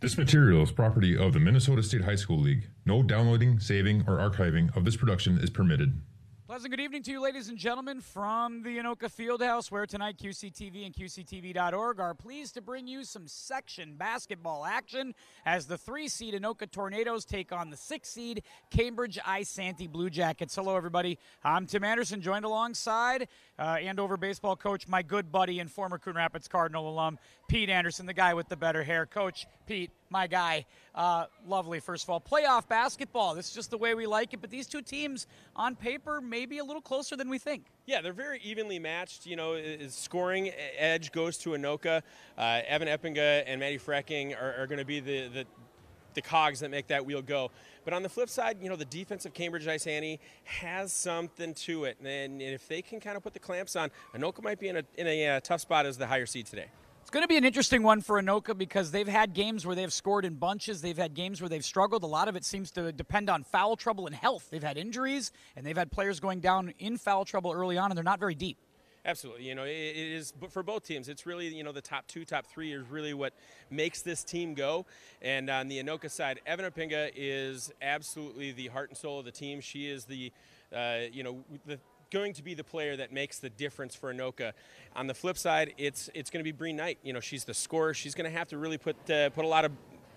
This material is property of the Minnesota State High School League. No downloading, saving, or archiving of this production is permitted. Pleasant good evening to you, ladies and gentlemen, from the Anoka Fieldhouse, where tonight QCTV and QCTV.org are pleased to bring you some section basketball action as the 3-seed Anoka Tornadoes take on the 6-seed Cambridge-Isanti Blue Jackets. Hello, everybody. I'm Tim Anderson, joined alongside Andover baseball coach, my good buddy and former Coon Rapids Cardinal alum, Pete Anderson, the guy with the better hair. Coach, Pete, my guy, lovely, first of all. Playoff basketball, this is just the way we like it, but these two teams on paper may be a little closer than we think. Yeah, they're very evenly matched. You know, scoring edge goes to Anoka. Evan Eppinga and Maddie Frecking are going to be the cogs that make that wheel go. But on the flip side, you know, the defense of Cambridge-Isanti has something to it. And if they can kind of put the clamps on, Anoka might be in a tough spot as the higher seed today. It's going to be an interesting one for Anoka because they've had games where they've scored in bunches. They've had games where they've struggled. A lot of it seems to depend on foul trouble and health. They've had injuries, and they've had players going down in foul trouble early on, and they're not very deep. Absolutely. You know, it is, but for both teams, it's really, you know, the top two, top three is really what makes this team go. And on the Anoka side, Evan Eppinga is absolutely the heart and soul of the team. She is going to be the player that makes the difference for Anoka. On the flip side, it's going to be Bree Knight. You know, she's the scorer. She's going to have to really put a lot of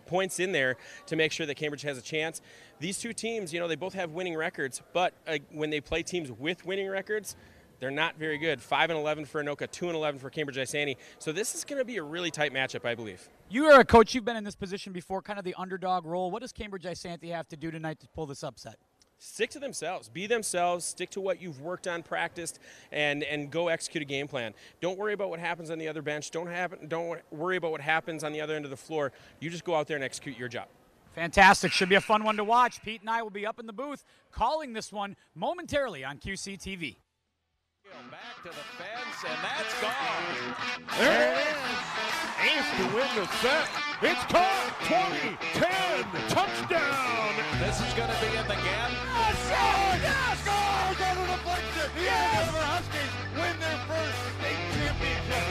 points in there to make sure that Cambridge has a chance. These two teams, you know, they both have winning records, but when they play teams with winning records, they're not very good. 5-11 for Anoka, 2-11 for Cambridge-Isanti. So this is going to be a really tight matchup, I believe. You are a coach. You've been in this position before, kind of the underdog role. What does Cambridge-Isanti have to do tonight to pull this upset? Stick to themselves. Be themselves. Stick to what you've worked on, practiced, and go execute a game plan. Don't worry about what happens on the other bench. Don't worry about what happens on the other end of the floor. You just go out there and execute your job. Fantastic. Should be a fun one to watch. Pete and I will be up in the booth calling this one momentarily on QCTV. Back to the fence, and that's gone. There it is. Ace to win the set. It's caught. 20-10 touchdown. This is going to be in the gap. Yes! Yes! Scores on a deflection. Yes! The Huskies win their first state championship.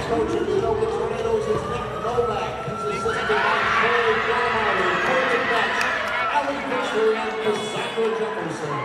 Coach of the Anoka Tornadoes is Nick Novak. He's assisted by Sherry Gilmore, Coach Batch, Allie Fisher, and Cassandra Jefferson.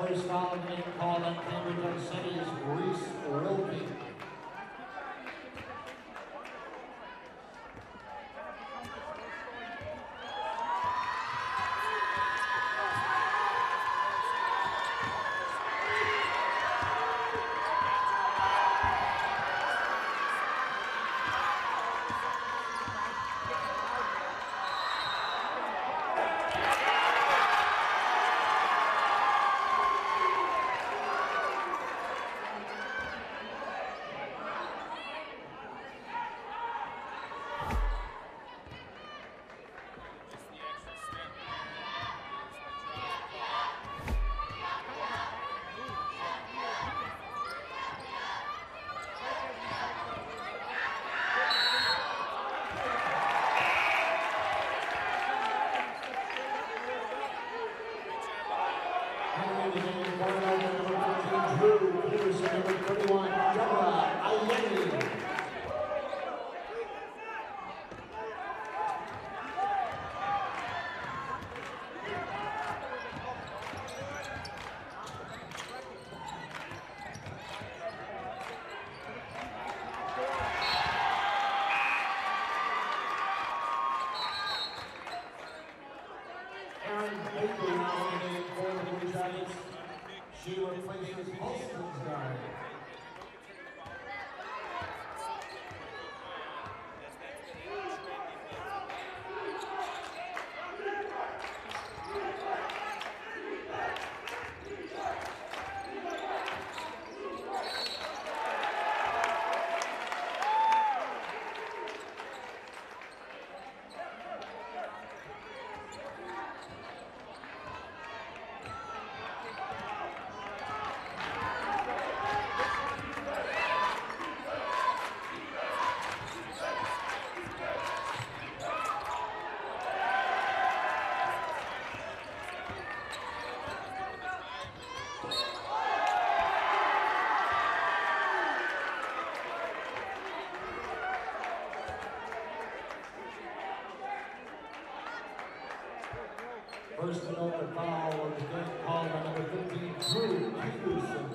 First foul being called on Cambridge-Isanti's Reese Wilkie. She replaces Holston's guard. First Anoka foul was again called by number 15, Drew Peterson.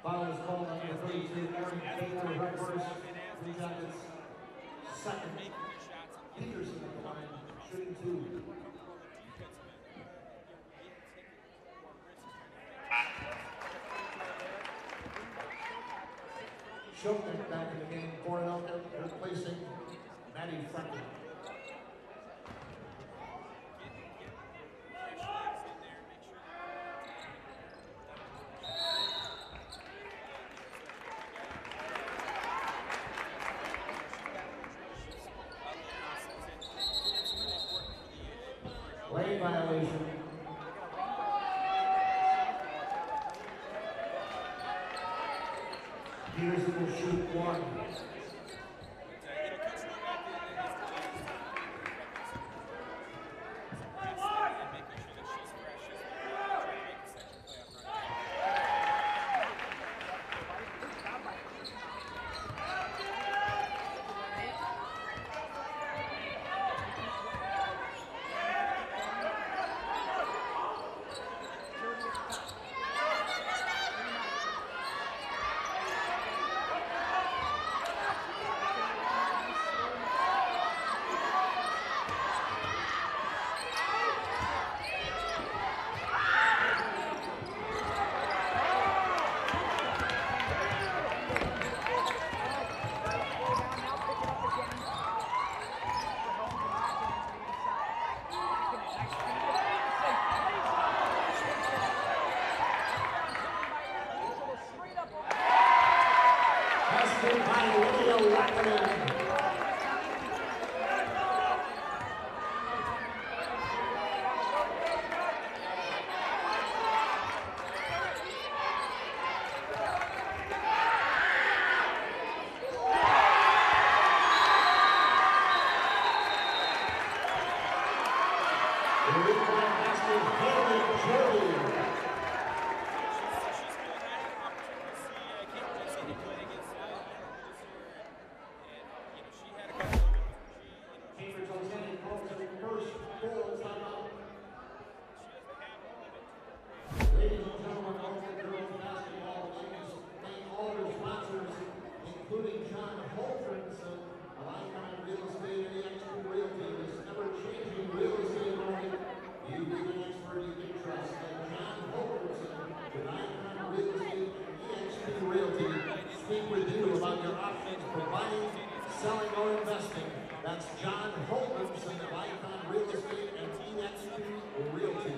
Foul is called on number 32, Aaron Baker, right first, Blue Jackets. Second, Peterson at the line, shooting 2. Shopnick back in the game for Anoka, replacing Maddie Franklin. Lane violation. Peterson will shoot 1. Cambridge-Isanti calls their first full timeout. Ladies and gentlemen, Anoka girls basketball would like to thank all their sponsors, including John Holfrenson of Icon Real Estate and EXP Realty, this ever-changing real estate market. You need an expert you can trust. And John Holfrenson with Icon Real Estate and EXP Realty speak with you about your options for buying, selling, or investing. That's John Holfrenson of Icon Real Estate and EXP Realty.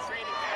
Trading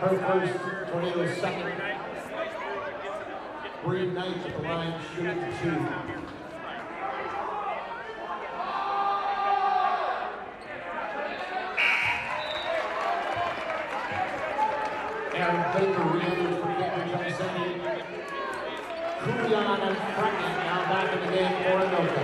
Her first, Tornadoes second. Bree Knight at the line, shooting 2. Aaron Baker re-enters for Cambridge-Isanti. Kuyan and Franklin now back in the game for Anoka.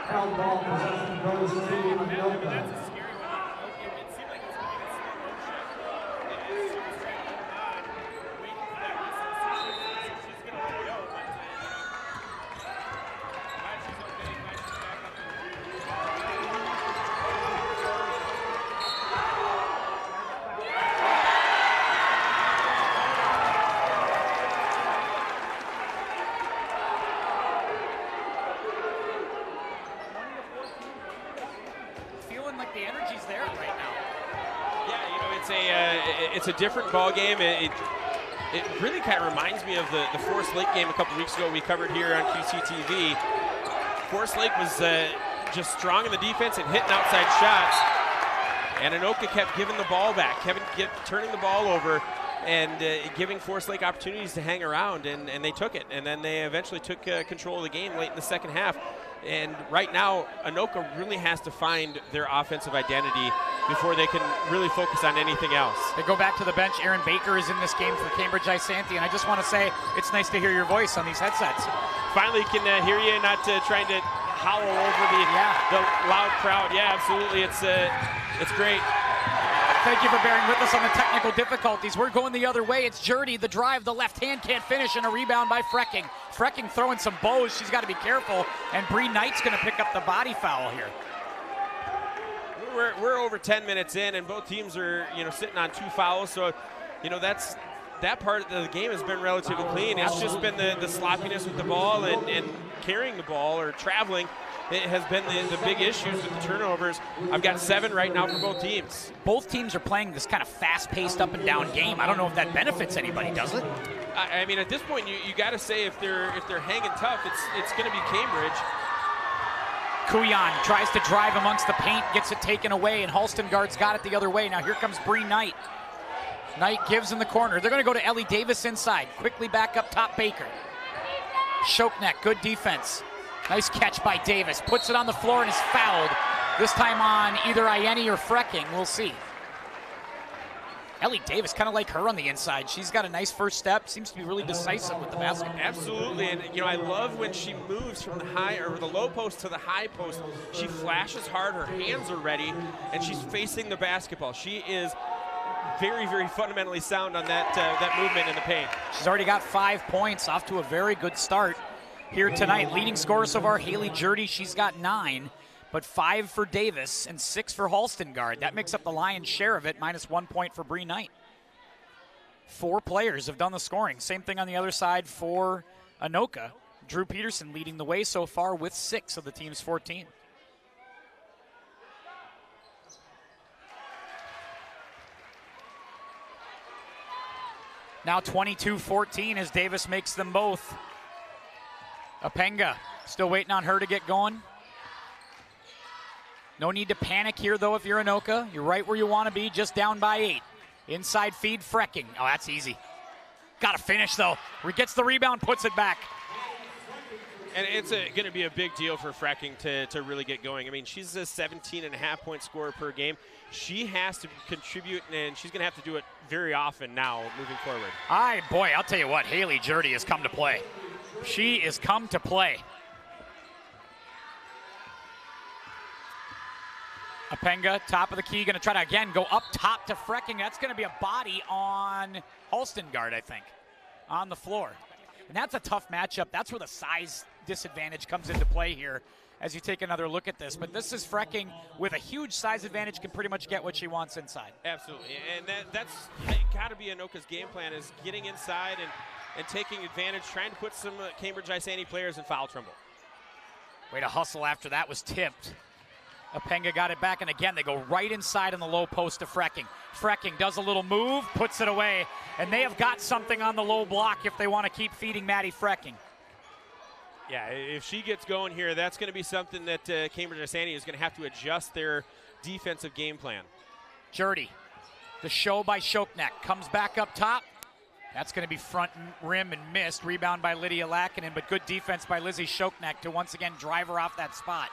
Held ball possession goes to Anoka. Like the energy's there right now. Yeah, you know, it's a different ball game. It really kind of reminds me of the Forest Lake game a couple weeks ago we covered here on QCTV. Forest Lake was just strong in the defense and hitting outside shots, and Anoka kept giving the ball back, turning the ball over, and giving Forest Lake opportunities to hang around, and they took it, and then they eventually took control of the game late in the second half. And right now, Anoka really has to find their offensive identity before they can really focus on anything else. They go back to the bench. Aaron Baker is in this game for Cambridge-Isanti, and I just want to say it's nice to hear your voice on these headsets. Finally can hear you, not trying to howl over the loud crowd. Yeah, absolutely. It's great. Thank you for bearing with us on the technical difficulties. We're going the other way. It's Jurdy, the drive, the left hand can't finish, and a rebound by Frecking. Frecking throwing some bows. She's got to be careful, and Bree Knight's going to pick up the body foul here. We're over 10 minutes in, and both teams are sitting on 2 fouls. So that part of the game has been relatively clean. It's just been the sloppiness with the ball and carrying the ball or traveling. It has been the big issues with the turnovers. I've got 7 right now for both teams. Both teams are playing this kind of fast-paced up and down game. I don't know if that benefits anybody, does it? I mean, at this point, you got to say if they're hanging tough, it's going to be Cambridge. Kuyan tries to drive amongst the paint, gets it taken away, and Halstengard's got it the other way. Now here comes Bree Knight. Knight gives in the corner. They're going to go to Ellie Davis inside. Quickly back up top, Baker. Shoknek, good defense. Nice catch by Davis. Puts it on the floor and is fouled. This time on either Ieni or Frecking. We'll see. Ellie Davis, kind of like her on the inside. She's got a nice first step. Seems to be really decisive with the basket. Absolutely, and I love when she moves from the low post to the high post. She flashes hard. Her hands are ready, and she's facing the basketball. She is very, very fundamentally sound on that movement in the paint. She's already got 5 points, off to a very good start here tonight. Leading scorer so far, Haley Jurdy. She's got 9, but 5 for Davis and 6 for Halstengard. That makes up the lion's share of it, minus 1 point for Bree Knight. 4 players have done the scoring. Same thing on the other side for Anoka. Drew Peterson leading the way so far with 6 of the team's 14. Now 22-14 as Davis makes them both. Apenga still waiting on her to get going. No need to panic here, though, if you're Anoka. You're right where you want to be, just down by 8. Inside feed, Frecking. Oh, that's easy. Got to finish, though. He gets the rebound, puts it back. And it's going to be a big deal for Frecking to really get going. I mean, she's a 17.5-point scorer per game. She has to contribute, and she's going to have to do it very often now moving forward. Boy, I'll tell you what, Haley Jurdy has come to play. She has come to play. Apenga, top of the key, going to try to, again, go up top to Frecking. That's going to be a body on Halstengard, I think, on the floor. And that's a tough matchup. That's where the size disadvantage comes into play here. as you take another look at this. But this is Frecking with a huge size advantage, can pretty much get what she wants inside. Absolutely, and that's got to be Anoka's game plan, is getting inside and taking advantage, trying to put some Cambridge-Isanti players in foul trouble. Way to hustle after that was tipped. Apenga got it back, and again, they go right inside in the low post to Frecking. Frecking does a little move, puts it away, and they have got something on the low block if they want to keep feeding Maddie Frecking. Yeah, if she gets going here, that's going to be something that Cambridge-Isanti is going to have to adjust their defensive game plan. Jurdy, the show by Shoknek, comes back up top. That's going to be front rim and missed. Rebound by Lydia Lackinen, but good defense by Lizzie Shoknek to once again drive her off that spot.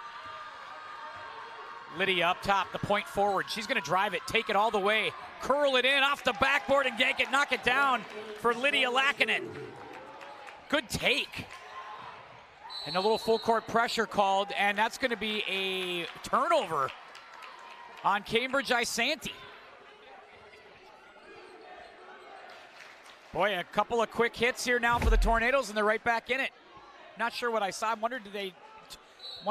Lydia up top, the point forward. She's going to drive it, take it all the way, curl it in off the backboard and yank it, knock it down for Lydia Lackinen. Good take. And a little full court pressure called, and that's going to be a turnover on Cambridge-Isanti. Boy, a couple of quick hits here now for the Tornadoes, and they're right back in it. Not sure what I saw. I wonder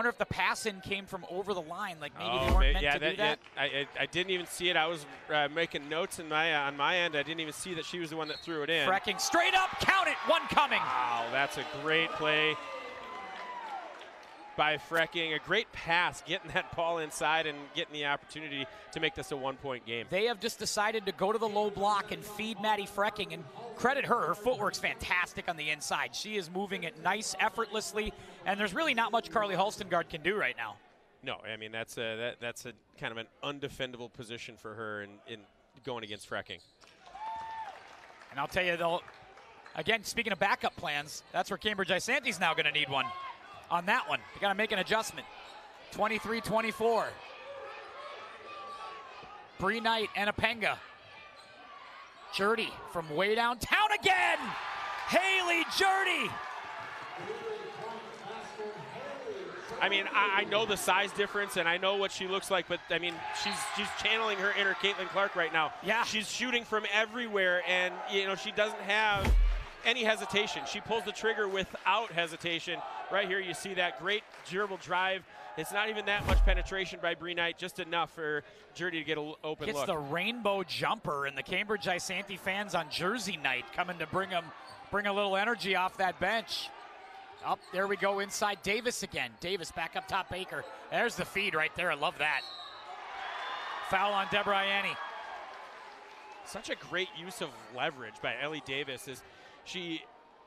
if the pass-in came from over the line, like maybe they weren't meant to do that. I didn't even see it. I was making notes on my end. I didn't even see that she was the one that threw it in. Frecking straight up, count it, one coming. Wow, that's a great play by Frecking. A great pass, getting that ball inside and getting the opportunity to make this a one-point game. They have just decided to go to the low block and feed Maddie Frecking, and credit her. Her footwork's fantastic on the inside. She is moving it nice, effortlessly, and there's really not much Carly Halstengard can do right now. No, I mean, that's a kind of an undefendable position for her in going against Frecking. And I'll tell you, though, again, speaking of backup plans, that's where Cambridge-Isanti's now going to need one. On that one, you got to make an adjustment. 23-24. Bree Knight and Apenga. Jurdy from way downtown again. Haley Jurdy. I mean, I know the size difference and I know what she looks like, but I mean, she's channeling her inner Caitlin Clark right now. Yeah. She's shooting from everywhere, and you know she doesn't have any hesitation. She pulls the trigger without hesitation. Right here, you see that great durable drive. It's not even that much penetration by Bree Knight, just enough for Jurdy to get an open look. Gets the rainbow jumper, and the Cambridge-Isanti fans on Jersey night coming to bring a little energy off that bench. Up there we go inside Davis again. Davis back up top Baker. There's the feed right there. I love that. Foul on Deborah Ianni. Such a great use of leverage by Ellie Davis. Is she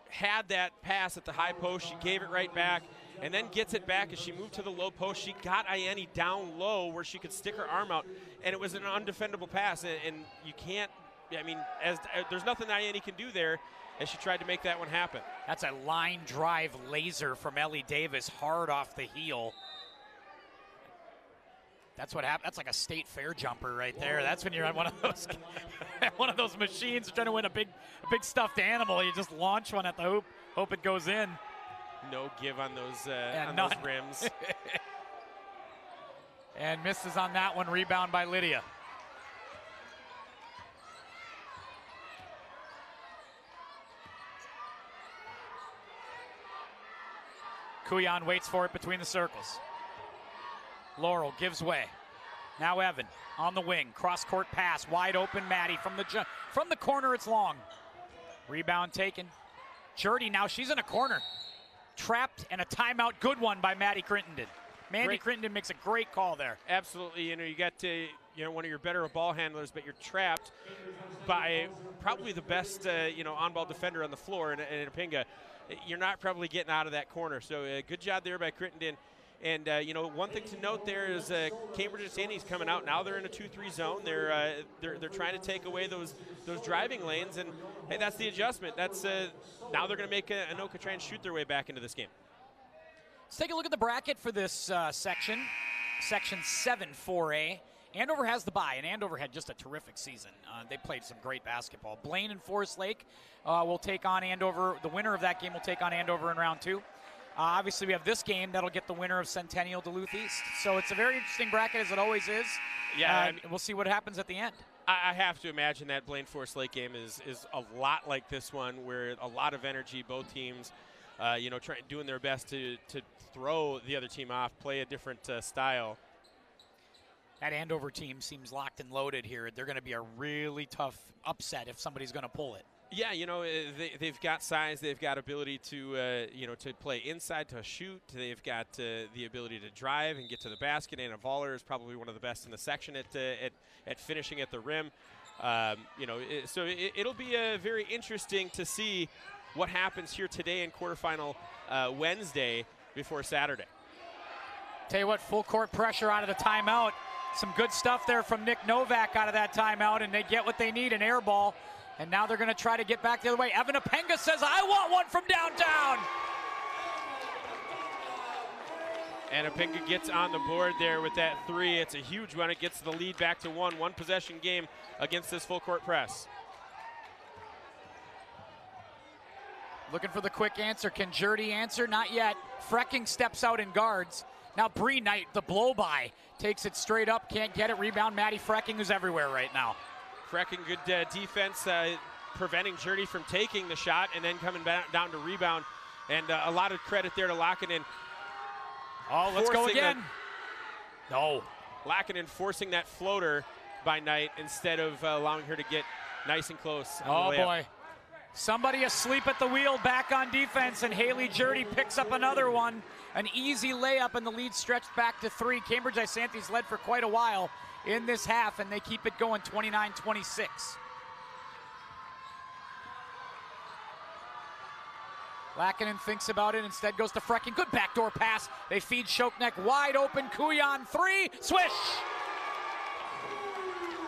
had that pass at the high post, she gave it right back, and then gets it back as she moved to the low post. She got Ianni down low where she could stick her arm out, and it was an undefendable pass, and you can't, I mean, there's nothing that Ianni can do there, as she tried to make that one happen. That's a line drive laser from Ellie Davis, hard off the heel. That's what happened. That's like a state fair jumper right there. That's when you're on one of those machines trying to win a big stuffed animal. You just launch one at the hoop, hope it goes in. No give on those those rims. And misses on that one. Rebound by Lydia. Kuyan waits for it between the circles. Laurel gives way. Now Evan on the wing. Cross-court pass. Wide open Maddie from the corner. It's long. Rebound taken. Jurdy now. She's in a corner. Trapped and a timeout. Good one by Maddie Crittenden. Mandy Crittenden makes a great call there. Absolutely. You know, you got to, one of your better ball handlers, but you're trapped by probably the best, on-ball defender on the floor in Apenga. You're not probably getting out of that corner. So good job there by Crittenden. And, one thing to note there is Cambridge-Isanti's coming out. Now they're in a 2-3 zone. They're trying to take away those driving lanes. And, hey, that's the adjustment. That's now they're going to make Anoka try and shoot their way back into this game. Let's take a look at the bracket for this section. Section 7 4A. Andover has the bye, and Andover had just a terrific season. They played some great basketball. Blaine and Forest Lake will take on Andover. The winner of that game will take on Andover in round 2. Obviously, we have this game that'll get the winner of Centennial Duluth East. So it's a very interesting bracket, as it always is. Yeah, we'll see what happens at the end. I have to imagine that Blaine Forest Lake game is a lot like this one, where a lot of energy, both teams doing their best to throw the other team off, play a different style. That Andover team seems locked and loaded here. They're going to be a really tough upset if somebody's going to pull it. Yeah, they've got size, they've got ability to play inside, to shoot. They've got the ability to drive and get to the basket. Anna Voller is probably one of the best in the section at finishing at the rim. So it'll be very interesting to see what happens here today in quarterfinal Wednesday before Saturday. Tell you what, full court pressure out of the timeout. Some good stuff there from Nick Novak out of that timeout, and they get what they need, an air ball. And now they're going to try to get back the other way. Evan Apenga says, I want one from downtown. And Apenga gets on the board there with that three. It's a huge one. It gets the lead back to one possession game against this full court press. Looking for the quick answer. Can Jurdy answer? Not yet. Frecking steps out and guards. Now Bree Knight, the blow-by, takes it straight up, can't get it. Rebound, Maddie Frecking, who's everywhere right now. Frecking, good defense, preventing Jurdy from taking the shot and then coming back down to rebound. And a lot of credit there to Laakinen. Oh, let's go again. No. Laakinen forcing that floater by Knight instead of allowing her to get nice and close. Oh, boy. Somebody asleep at the wheel back on defense, and Haley Jurdy picks up another one. An easy layup, and the lead stretched back to 3. Cambridge-Isanti's led for quite a while in this half, and they keep it going 29-26. Laakinen thinks about it, instead goes to Frecking. Good backdoor pass. They feed Shoknek wide open. Kuyan, 3, swish!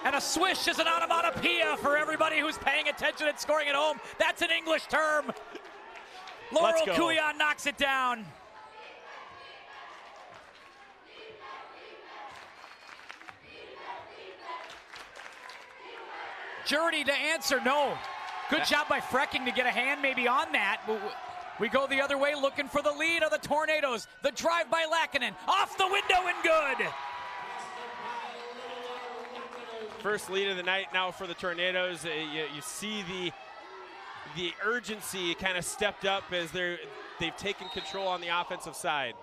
And a swish is an onomatopoeia for everybody who's paying attention and scoring at home. That's an English term. Laurel Kuyan knocks it down. Jurdy to answer, no. Good job by Frecking to get a hand maybe on that. We go the other way looking for the lead of the Tornadoes. The drive by Laakinen, off the window and good. First lead of the night now for the Tornadoes. You see the urgency kind of stepped up as they've taken control on the offensive side.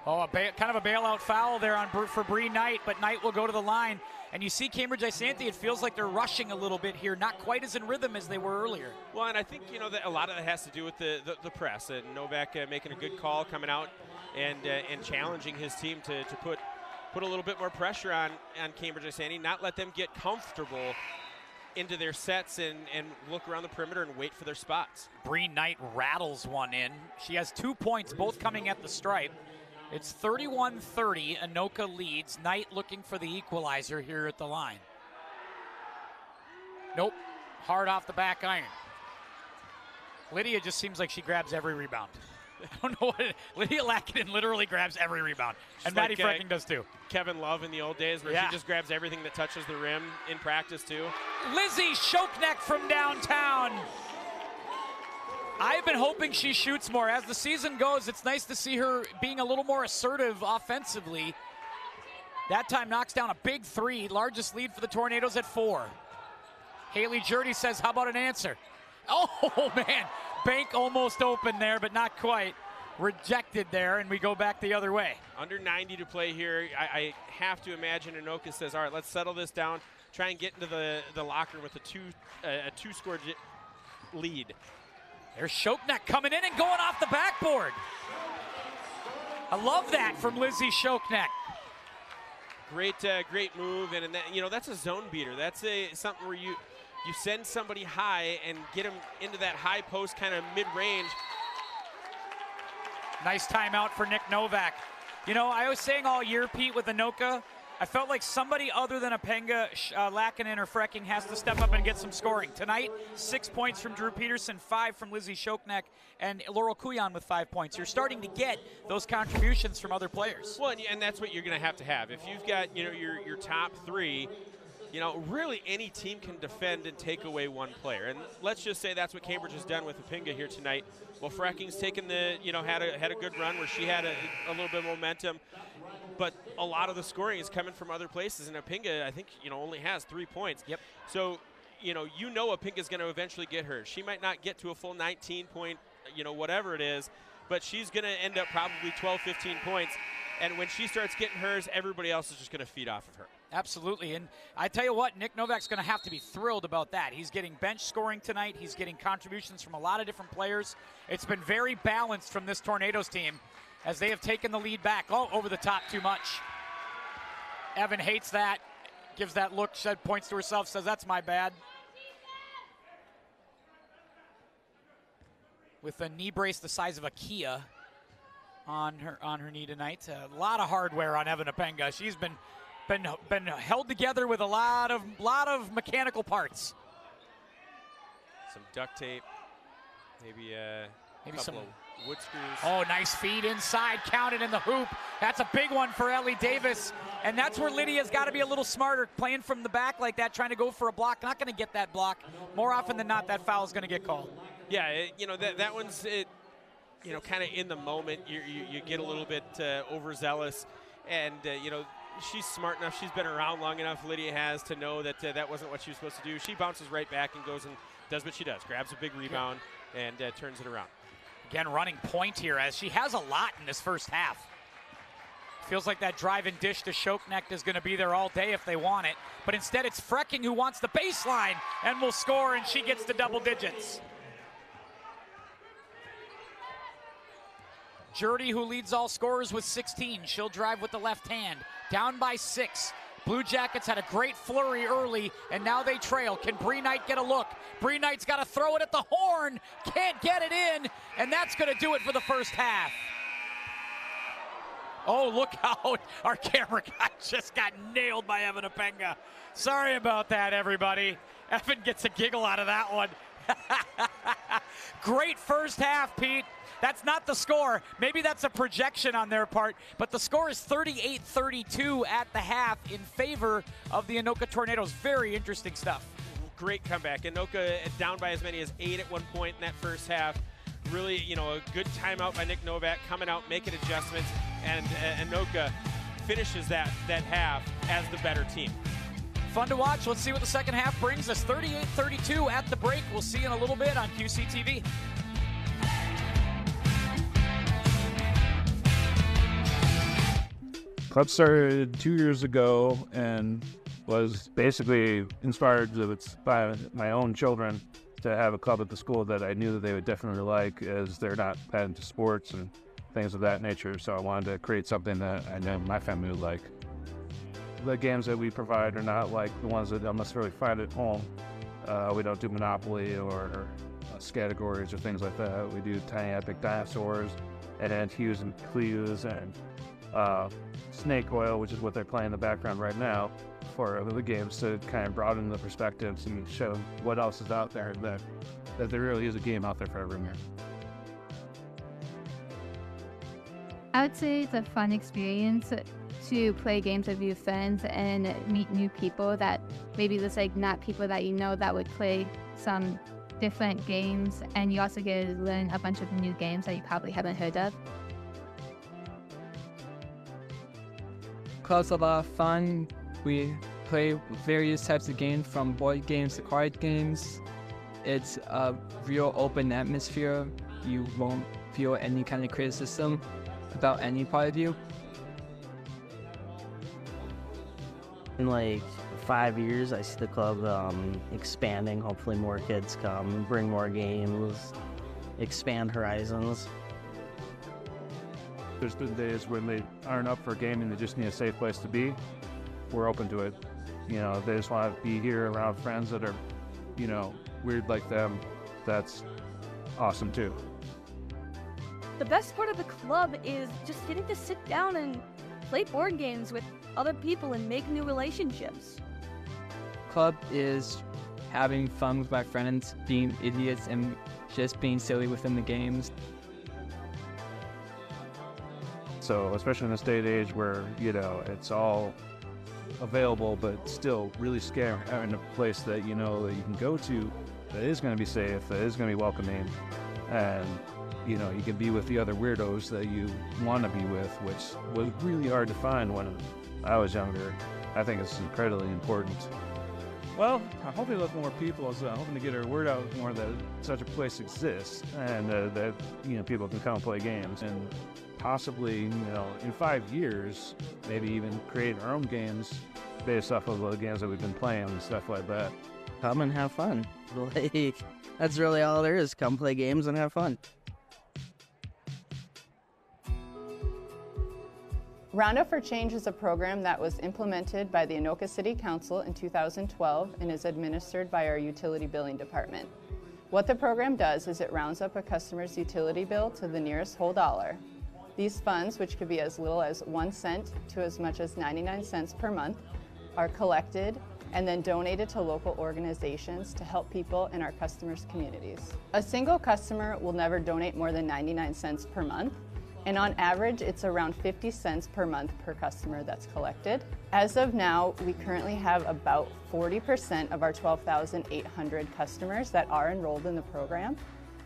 Oh, kind of a bailout foul there for Bree Knight, but Knight will go to the line. And you see Cambridge-Isanti, it feels like they're rushing a little bit here, not quite as in rhythm as they were earlier. Well, and I think, that a lot of that has to do with the press. And Novak making a good call, coming out and challenging his team to put a little bit more pressure on Cambridge-Isanti, not let them get comfortable into their sets and look around the perimeter and wait for their spots. Bree Knight rattles one in. She has 2 points, both coming at the stripe. It's 31-30, Anoka leads. Knight looking for the equalizer here at the line. Nope, hard off the back iron. Lydia just seems like she grabs every rebound. I don't know what Lydia Laakinen literally grabs every rebound. And Maddie Frecking does too. Kevin Love in the old days where she just grabs everything that touches the rim in practice too. Lizzie Shoknek from downtown. I've been hoping she shoots more. As the season goes, it's nice to see her being a little more assertive offensively. That time knocks down a big 3, largest lead for the Tornadoes at 4. Haley Jurdy says, how about an answer? Oh, man. Bank almost open there, but not quite. Rejected there, and we go back the other way. Under 90 to play here. I have to imagine Anoka says, all right, let's settle this down, try and get into the locker with a two-score lead. There's Shoknek coming in and going off the backboard. I love that from Lizzie Shoknek. Great move, and that's a zone beater. That's something where you send somebody high and get them into that high post kind of mid-range. Nice timeout for Nick Novak. I was saying all year, Pete, with Anoka, I felt like somebody other than Apenga, Laakinen, or Frecking has to step up and get some scoring. Tonight, 6 points from Drew Peterson, 5 from Lizzie Shoknek, and Laurel Kuyan with 5 points. You're starting to get those contributions from other players. Well, and that's what you're going to have. If you've got, your top 3, really any team can defend and take away one player. And let's just say that's what Cambridge has done with Apenga here tonight. Well, Frecking's taken had a good run where she had a little bit of momentum. But a lot of the scoring is coming from other places, and Apenga, I think, only has 3 points. Yep. So, Apenga's going to eventually get her. She might not get to a full 19 point, whatever it is, but she's going to end up probably 12, 15 points. And when she starts getting hers, everybody else is just going to feed off of her. Absolutely, and I tell you what, Nick Novak's going to have to be thrilled about that. He's getting bench scoring tonight. He's getting contributions from a lot of different players. It's been very balanced from this Tornadoes team as they have taken the lead back. Oh, over the top too much. Evan hates that, gives that look, points to herself, says that's my bad. With a knee brace the size of a Kia on her knee tonight. A lot of hardware on Evan Apenga. She's been held together with a lot of mechanical parts. Some duct tape, maybe some wood screws. Oh, nice feed inside, counted in the hoop. That's a big one for Ellie Davis, and that's where Lydia's got to be a little smarter, playing from the back like that, trying to go for a block. Not going to get that block. More often than not, that foul is going to get called. Yeah, that one's kind of in the moment. You get a little bit overzealous, and she's smart enough. She's been around long enough, Lydia has, to know that that wasn't what she was supposed to do. She bounces right back and goes and does what she does, grabs a big rebound and turns it around. Again, running point here as she has a lot in this first half. Feels like that drive and dish to Shoknek is going to be there all day if they want it. But instead it's Frecking who wants the baseline and will score, and she gets to double digits. Jurdy, who leads all scorers with 16. She'll drive with the left hand. Down by 6. Blue Jackets had a great flurry early, and now they trail. Can Bree Knight get a look? Bree Knight's got to throw it at the horn. Can't get it in, and that's going to do it for the first half. Oh, look how our camera guy just got nailed by Evan Apenga. Sorry about that, everybody. Evan gets a giggle out of that one. Great first half, Pete. That's not the score. Maybe that's a projection on their part, but the score is 38-32 at the half in favor of the Anoka Tornadoes. Very interesting stuff. Great comeback. Anoka down by as many as 8 at one point in that first half. Really, a good timeout by Nick Novak, coming out, making adjustments, and Anoka finishes that half as the better team. Fun to watch. Let's see what the second half brings us. 38-32 at the break. We'll see you in a little bit on QCTV. Club started 2 years ago and was basically inspired by my own children to have a club at the school that I knew that they would definitely like, as they're not that into sports and things of that nature. So I wanted to create something that I know my family would like. The games that we provide are not like the ones that they'll necessarily find at home. We don't do Monopoly or categories or things like that. We do Tiny Epic Dinosaurs and Hues and Clues and Snake Oil, which is what they're playing in the background right now, for the games, to kind of broaden the perspectives and show what else is out there, that there really is a game out there for everyone here. I would say it's a fun experience to play games with your friends and meet new people that maybe just like not people that you know that would play some different games, and you also get to learn a bunch of new games that you probably haven't heard of. Club's a lot of fun. We play various types of games, from board games to card games. It's a real open atmosphere. You won't feel any kind of criticism about any part of you. In like 5 years, I see the club expanding. Hopefully more kids come, bring more games, expand horizons. There's been days when they aren't up for gaming, they just need a safe place to be. We're open to it. They just want to be here around friends that are, weird like them. That's awesome too. The best part of the club is just getting to sit down and play board games with other people and make new relationships. Club is having fun with my friends, being idiots and just being silly within the games. So especially in this day and age where, it's all available, but still really scary, having a place that that you can go to that is going to be safe, that is going to be welcoming, and you can be with the other weirdos that you want to be with, which was really hard to find when I was younger. I think it's incredibly important. Well, I'm hoping to let more people. I'm hoping to get our word out more that such a place exists, and that people can come play games, and possibly in 5 years maybe even create our own games based off of the games that we've been playing and stuff like that. Come and have fun. Like, that's really all there is. Come play games and have fun. Roundup for Change is a program that was implemented by the Anoka City Council in 2012 and is administered by our utility billing department. What the program does is it rounds up a customer's utility bill to the nearest whole dollar. These funds, which could be as little as 1 cent to as much as 99 cents per month, are collected and then donated to local organizations to help people in our customers' communities. A single customer will never donate more than 99 cents per month, and on average, it's around 50 cents per month per customer that's collected. As of now, we currently have about 40% of our 12,800 customers that are enrolled in the program.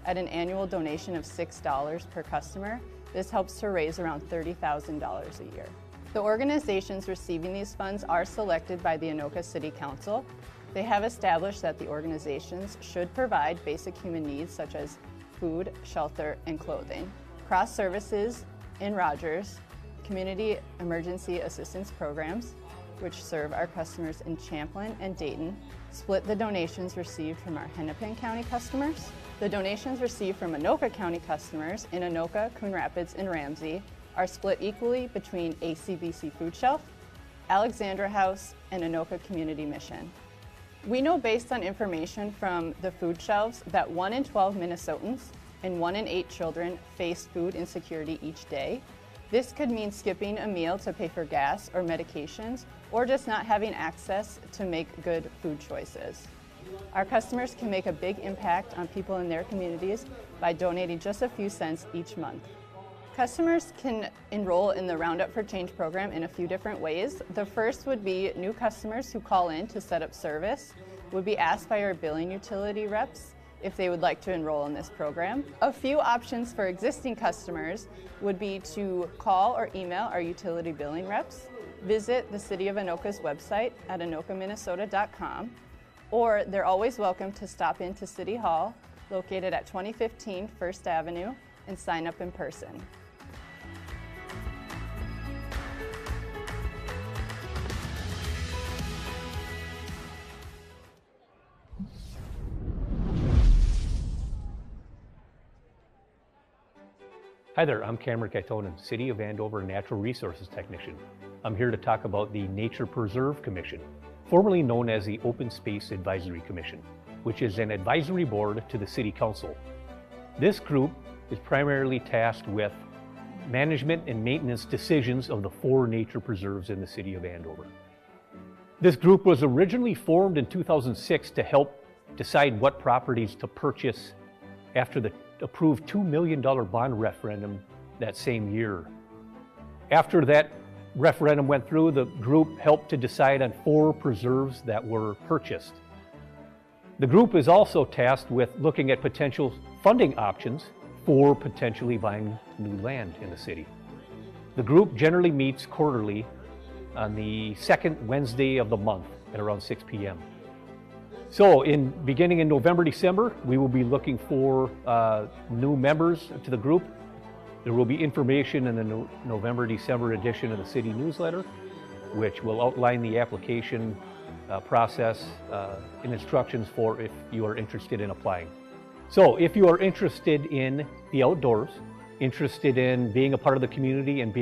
At an annual donation of $6 per customer, this helps to raise around $30,000 a year. The organizations receiving these funds are selected by the Anoka City Council. They have established that the organizations should provide basic human needs such as food, shelter, and clothing. Cross services in Rogers, community emergency assistance programs, which serve our customers in Champlin and Dayton, split the donations received from our Hennepin County customers. The donations received from Anoka County customers in Anoka, Coon Rapids, and Ramsey are split equally between ACBC Food Shelf, Alexandra House, and Anoka Community Mission. We know based on information from the food shelves that 1 in 12 Minnesotans and 1 in 8 children face food insecurity each day. This could mean skipping a meal to pay for gas or medications, or just not having access to make good food choices. Our customers can make a big impact on people in their communities by donating just a few cents each month. Customers can enroll in the Roundup for Change program in a few different ways. The first would be new customers who call in to set up service would be asked by our billing utility reps if they would like to enroll in this program. A few options for existing customers would be to call or email our utility billing reps, visit the City of Anoka's website at anokaminnesota.com, or they're always welcome to stop into City Hall, located at 2015 First Avenue, and sign up in person. Hi there, I'm Cameron Kaitonen, City of Andover Natural Resources Technician. I'm here to talk about the Nature Preserve Commission, formerly known as the Open Space Advisory Commission, which is an advisory board to the City Council. This group is primarily tasked with management and maintenance decisions of the 4 nature preserves in the City of Andover. This group was originally formed in 2006 to help decide what properties to purchase after the approved $2 million bond referendum that same year. After that referendum went through, the group helped to decide on 4 preserves that were purchased. The group is also tasked with looking at potential funding options for potentially buying new land in the city. The group generally meets quarterly on the 2nd Wednesday of the month at around 6 p.m. So beginning in November, December, we will be looking for new members to the group. There will be information in the November, December edition of the city newsletter, which will outline the application process and instructions for if you are interested in applying. So if you are interested in the outdoors, interested in being a part of the community and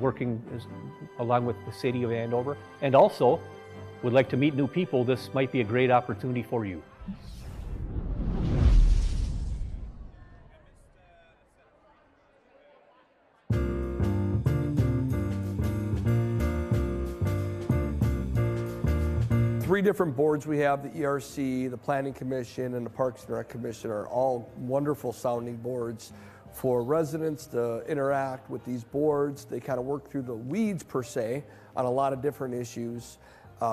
working along with the City of Andover, and also would like to meet new people, this might be a great opportunity for you. Three different boards we have, the ERC, the Planning Commission, and the Parks and Rec Commission are all wonderful sounding boards for residents to interact with these boards. They kind of work through the weeds per se on a lot of different issues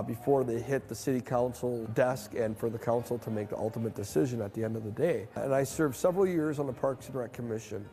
before they hit the city council desk and for the council to make the ultimate decision at the end of the day. And I served several years on the Parks and Rec Commission.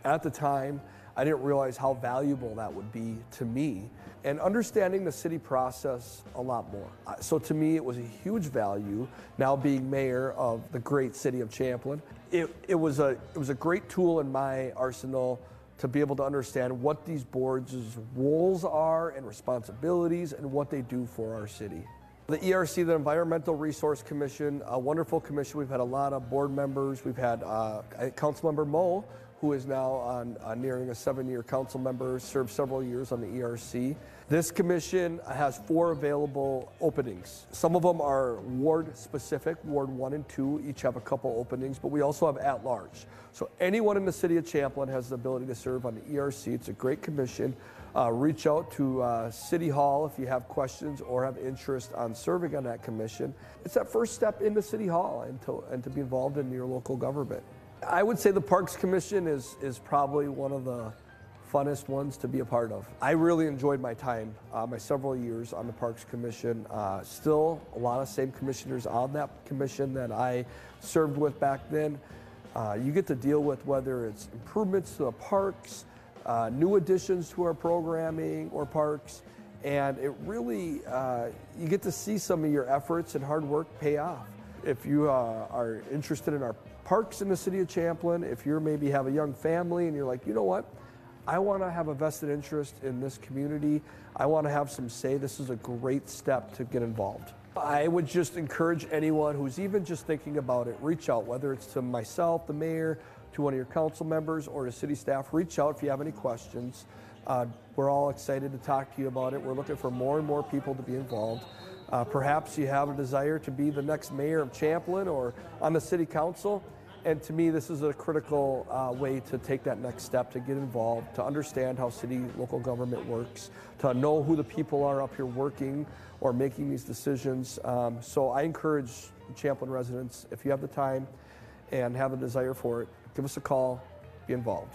At the time, I didn't realize how valuable that would be to me, and understanding the city process a lot more. So to me, it was a huge value, now being mayor of the great city of Champlin. It was a great tool in my arsenal to be able to understand what these boards' roles are and responsibilities and what they do for our city. The ERC, the Environmental Resource Commission, a wonderful commission. We've had a lot of board members. We've had Councilmember Moe, who is now nearing a 7-year council member, served several years on the ERC. This commission has 4 available openings. Some of them are ward specific, Ward 1 and 2, each have a couple openings, but we also have at large. So anyone in the city of Champlin has the ability to serve on the ERC. It's a great commission. Reach out to City Hall if you have questions or have interest on serving on that commission. It's that first step into City Hall and to be involved in your local government. I would say the Parks Commission is probably one of the funnest ones to be a part of. I really enjoyed my time, my several years on the Parks Commission. Still a lot of same commissioners on that commission that I served with back then. You get to deal with whether it's improvements to the parks, new additions to our programming or parks, and it really, you get to see some of your efforts and hard work pay off. If you are interested in our parks in the city of Champlin, if you maybe have a young family and you're like, you know what, I want to have a vested interest in this community, I want to have some say, this is a great step to get involved. I would just encourage anyone who's even just thinking about it, reach out, whether it's to myself, the mayor, to one of your council members or to city staff. Reach out if you have any questions. We're all excited to talk to you about it. We're looking for more and more people to be involved. Perhaps you have a desire to be the next mayor of Champlin or on the city council. And to me, this is a critical way to take that next step, to get involved, to understand how city local government works, to know who the people are up here working or making these decisions. So I encourage Champlin residents, if you have the time and have a desire for it, give us a call, be involved.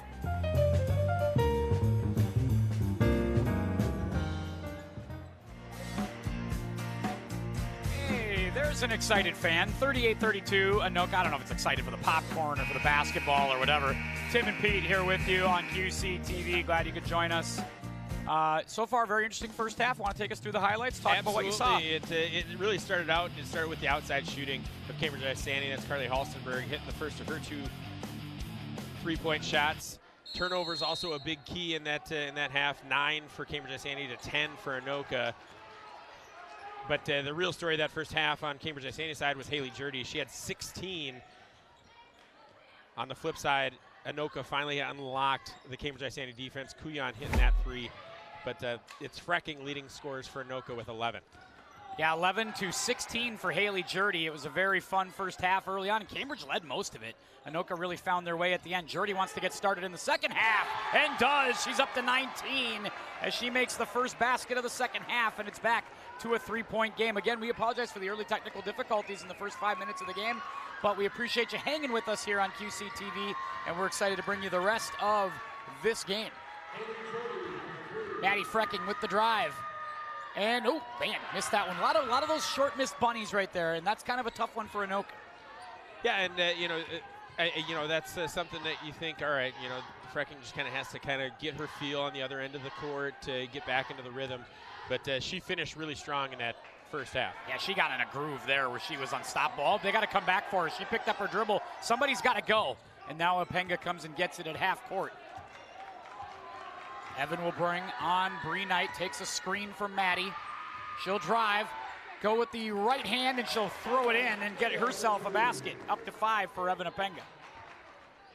There's an excited fan. 38-32, Anoka. I don't know if it's excited for the popcorn or for the basketball or whatever. Tim and Pete here with you on QCTV. Glad you could join us. So far, very interesting first half. Want to take us through the highlights? Talk about what you saw. It really started out. It started with the outside shooting of Cambridge-Isanti. That's Carly Halstenberg hitting the first of her 2 3-point shots. Turnovers also a big key in that half. 9 for Cambridge-Isanti to 10 for Anoka. But the real story of that first half on Cambridge-Isanti's side was Haley Jurdy. She had 16. On the flip side, Anoka finally unlocked the Cambridge-Isanti defense. Kuyan hitting that 3. But it's Frecking leading scores for Anoka with 11. Yeah, 11-16 for Haley Jurdy. It was a very fun first half early on, and Cambridge led most of it. Anoka really found their way at the end. Jurdy wants to get started in the second half, and does. She's up to 19 as she makes the first basket of the second half, and it's back to a 3-point game. Again, we apologize for the early technical difficulties in the first 5 minutes of the game, but we appreciate you hanging with us here on QCTV, and we're excited to bring you the rest of this game. Maddie Frecking with the drive. And, oh, man, missed that one. A lot of those short missed bunnies right there, and that's kind of a tough one for Anoka. Yeah, and, that's something that you think, all right, Frecking just kind of has to get her feel on the other end of the court to get back into the rhythm. But she finished really strong in that first half. Yeah, she got in a groove there where she was unstoppable. They got to come back for her. She picked up her dribble. Somebody's got to go. And now Apenga comes and gets it at half court. Evan will bring on Bree Knight, takes a screen from Maddie. She'll drive, go with the right hand, and she'll throw it in and get herself a basket. Up to 5 for Evan Apenga.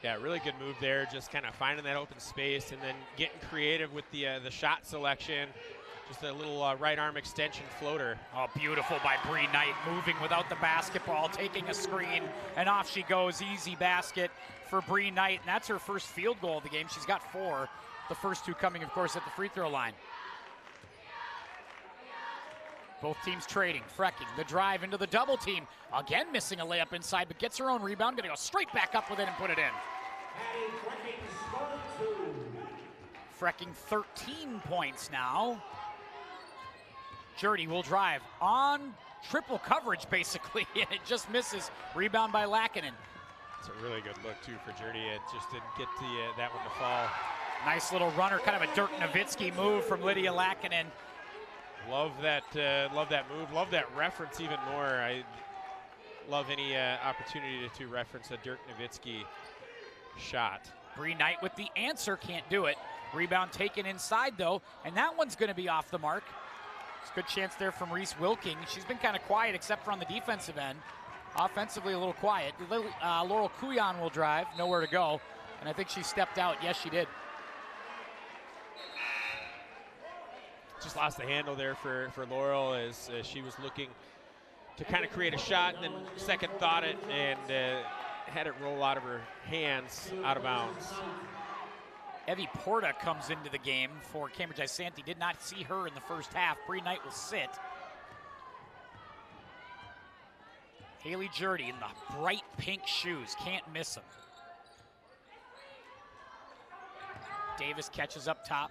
Yeah, really good move there, just kind of finding that open space and then getting creative with the shot selection. Just a little right arm extension floater. Oh, beautiful by Bree Knight, moving without the basketball, taking a screen, and off she goes. Easy basket for Bree Knight, and that's her first field goal of the game. She's got 4. The first 2 coming, of course, at the free throw line. Both teams trading. Frecking, the drive into the double team. Again, missing a layup inside, but gets her own rebound. Gonna go straight back up with it and put it in. Frecking 13 points now. Jurdy will drive on triple coverage, basically, and it just misses. Rebound by Lackinen. It's a really good look, too, for Jurdy. It just didn't get that one to fall. Nice little runner, kind of a Dirk Nowitzki move from Lydia Lackinen. Love that move. Love that reference even more. I love any opportunity to reference a Dirk Nowitzki shot. Bree Knight with the answer, can't do it. Rebound taken inside though, and that one's going to be off the mark. It's a good chance there from Reese Wilking. She's been kind of quiet except for on the defensive end. Offensively a little quiet. Laurel Kuyan will drive, nowhere to go, and I think she stepped out. Yes, she did. Just lost the handle there for Laurel as she was looking to kind of create a shot and then second thought it and had it roll out of her hands, out of bounds. Evie Porta comes into the game for Cambridge-Isanti. Did not see her in the first half. Bree Knight will sit. Haley Jurdy in the bright pink shoes. Can't miss them. Davis catches up top.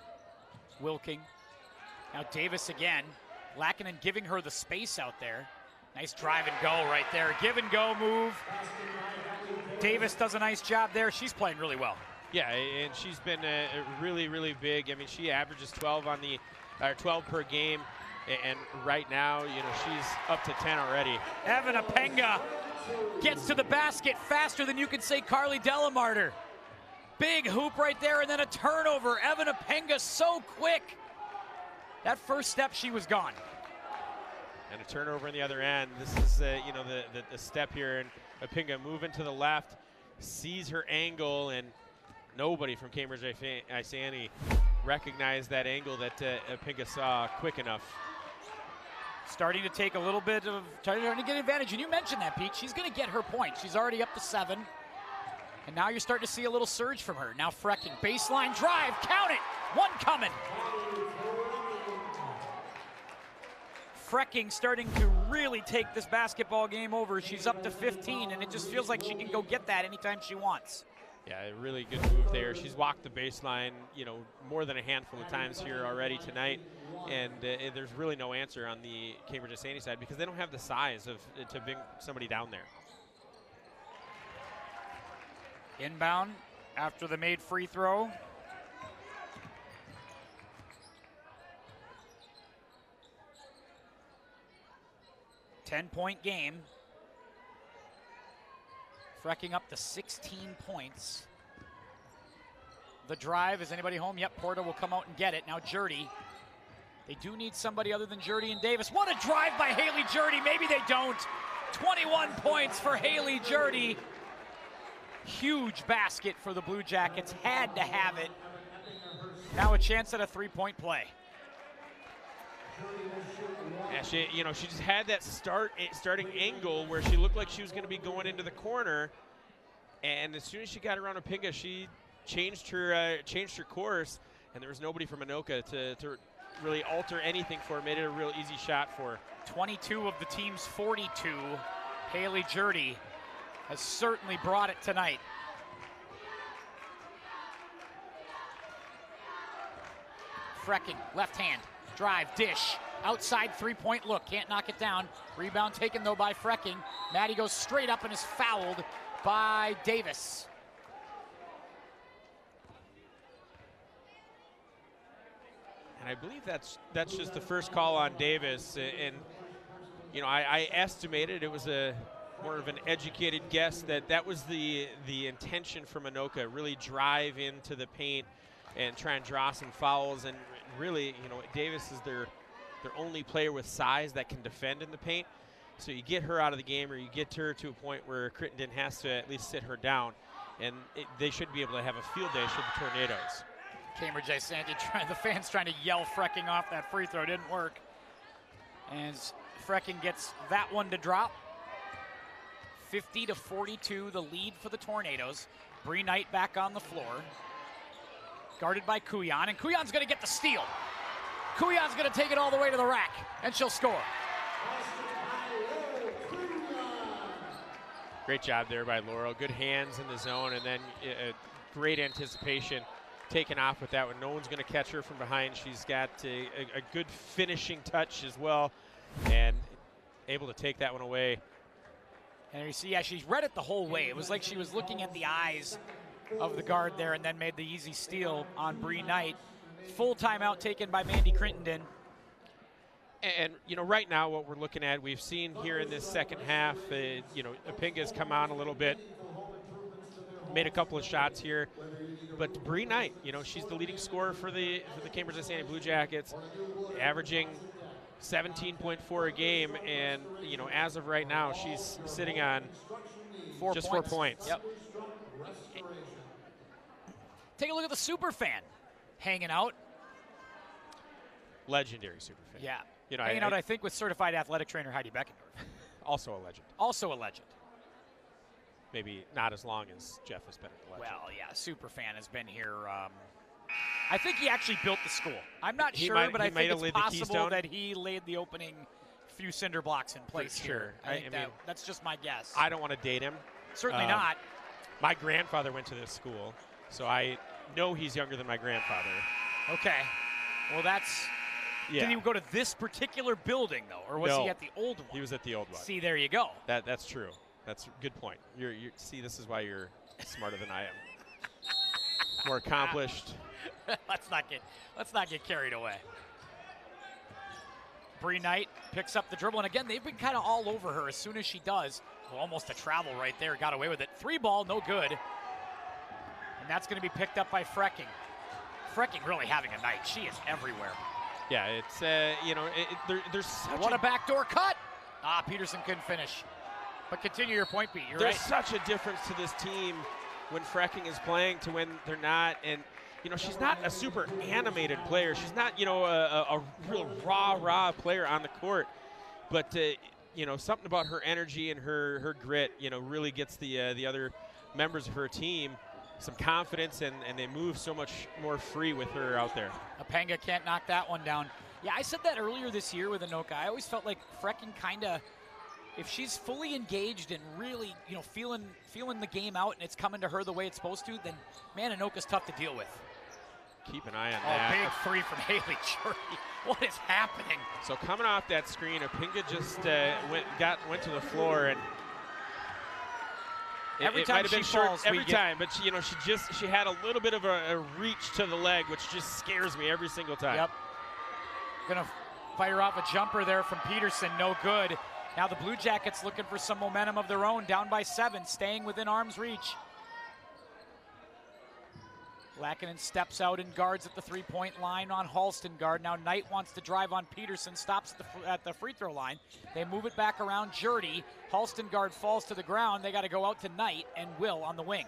Wilking. Now Davis again. Lackinen giving her the space out there. Nice drive and go right there. Give and go move. Davis does a nice job there. She's playing really well. Yeah, and she's been really, really big. I mean, she averages 12 on the 12 per game, and right now, you know, she's up to 10 already. Evan Apenga gets to the basket faster than you could say Carly Delamarter. Big hoop right there, and then a turnover. Evan Apenga so quick. That first step, she was gone. And a turnover on the other end. This is, you know, the step here, and Apenga moving to the left, sees her angle, and nobody from Cambridge-Isanti recognized that angle that Apenga saw quick enough. Starting to take a little bit of, trying to get advantage, and you mentioned that, Pete. She's going to get her point. She's already up to 7, and now you're starting to see a little surge from her. Now Frecking, baseline drive, count it, one coming. Frecking starting to really take this basketball game over. She's up to 15, and it just feels like she can go get that anytime she wants. Yeah, a really good move there. She's walked the baseline, you know, more than a handful of times here already tonight, and there's really no answer on the Cambridge-Isanti side because they don't have the size to bring somebody down there. Inbound after the made free throw. Ten-point game. Frecking up to 16 points. The drive, is anybody home? Yep, Porta will come out and get it. Now Jurdy. They do need somebody other than Jurdy and Davis. What a drive by Haley Jurdy. Maybe they don't. 21 points for Haley Jurdy. Huge basket for the Blue Jackets. Had to have it. Now a chance at a three-point play. Yeah, she just had that starting angle where she looked like she was going to be going into the corner, and as soon as she got around Apenga, she changed her course, and there was nobody from Anoka to really alter anything for her. Made it a real easy shot for her. 22 of the team's 42. Haley Jurdy has certainly brought it tonight. Frecking, left hand. Drive, dish, outside three-point look, can't knock it down. Rebound taken though by Frecking. Maddie goes straight up and is fouled by Davis. And I believe that's just the first call on Davis. And you know, I estimated, it was more of an educated guess, that was the intention from Anoka, really drive into the paint and try and draw some fouls. And really, you know, Davis is their only player with size that can defend in the paint. So you get her out of the game, or you get her to a point where Crittenden has to at least sit her down, and they should be able to have a field day should the Tornadoes. Cambridge-Isanti, the fans trying to yell Frecking off that free throw, didn't work. And Frecking gets that one to drop. 50-42, the lead for the Tornadoes. Bree Knight back on the floor. Guarded by Kuyan, and Kuyan's gonna get the steal. Kuyan's gonna take it all the way to the rack, and she'll score. Great job there by Laurel. Good hands in the zone, and then great anticipation taken off with that one. No one's gonna catch her from behind. She's got a good finishing touch as well, and able to take that one away. And you see, yeah, she's read it the whole way. It was like she was looking at the eyes of the guard there and then made the easy steal on Bree Knight. Full timeout taken by Mandy Crittenden. And, you know, right now what we're looking at, we've seen here in this second half, you know, Apinga's come on a little bit, made a couple of shots here. But Bree Knight, you know, she's the leading scorer for the Cambridge-Isanti Blue Jackets, averaging 17.4 a game. And, you know, as of right now, she's sitting on 4 points. Yep. Take a look at the super fan hanging out. Legendary super fan. Yeah. You know, hanging out, I think, with certified athletic trainer Heidi Beckendorf. Also a legend. Also a legend. Maybe not as long as Jeff has been a legend. Well, yeah, Superfan has been here. I think he actually built the school. I'm not sure, but I think it's possible that he laid the opening few cinder blocks in place here. I mean, that's just my guess. I don't want to date him. Certainly not. My grandfather went to this school, so I know he's younger than my grandfather. Okay. Well, that's... Yeah. Did he go to this particular building, though, or was he at the old one? He was at the old one. See, there you go. That's true. That's a good point. See, this is why you're smarter than I am. More accomplished. Let's not get carried away. Bree Knight picks up the dribble, and again, they've been kind of all over her as soon as she does. Well, almost a travel right there. Got away with it. 3 ball, no good. And that's going to be picked up by Frecking. Frecking really having a night. She is everywhere. Yeah, it's, you know, there's such What a backdoor cut. Peterson couldn't finish. But continue your point, Pete. You're There's right. such a difference to this team when Frecking is playing to when they're not. And, you know, she's not a super animated player. She's not, you know, a real raw player on the court. But, you know, something about her energy and her grit, you know, really gets the other members of her team some confidence, and they move so much more free with her out there. Apinga can't knock that one down. Yeah, I said that earlier this year with Anoka. I always felt like Frecking kind of, if she's fully engaged and really, you know, feeling the game out and it's coming to her the way it's supposed to, then, man, Anoka's tough to deal with. Keep an eye on that. Big 3 from Haley Jordy. What is happening? So coming off that screen, Apinga just went to the floor, and every time she falls, every time, but she, you know, she had a little bit of a reach to the leg, which just scares me every single time. Yep. Gonna fire off a jumper there from Peterson, no good. Now the Blue Jackets looking for some momentum of their own, down by 7, staying within arm's reach. Lackinen steps out and guards at the 3-point line on Halstengard. Now Knight wants to drive on Peterson, stops at the free throw line. They move it back around Jordy. Halstengard falls to the ground. They got to go out to Knight and Will on the wing.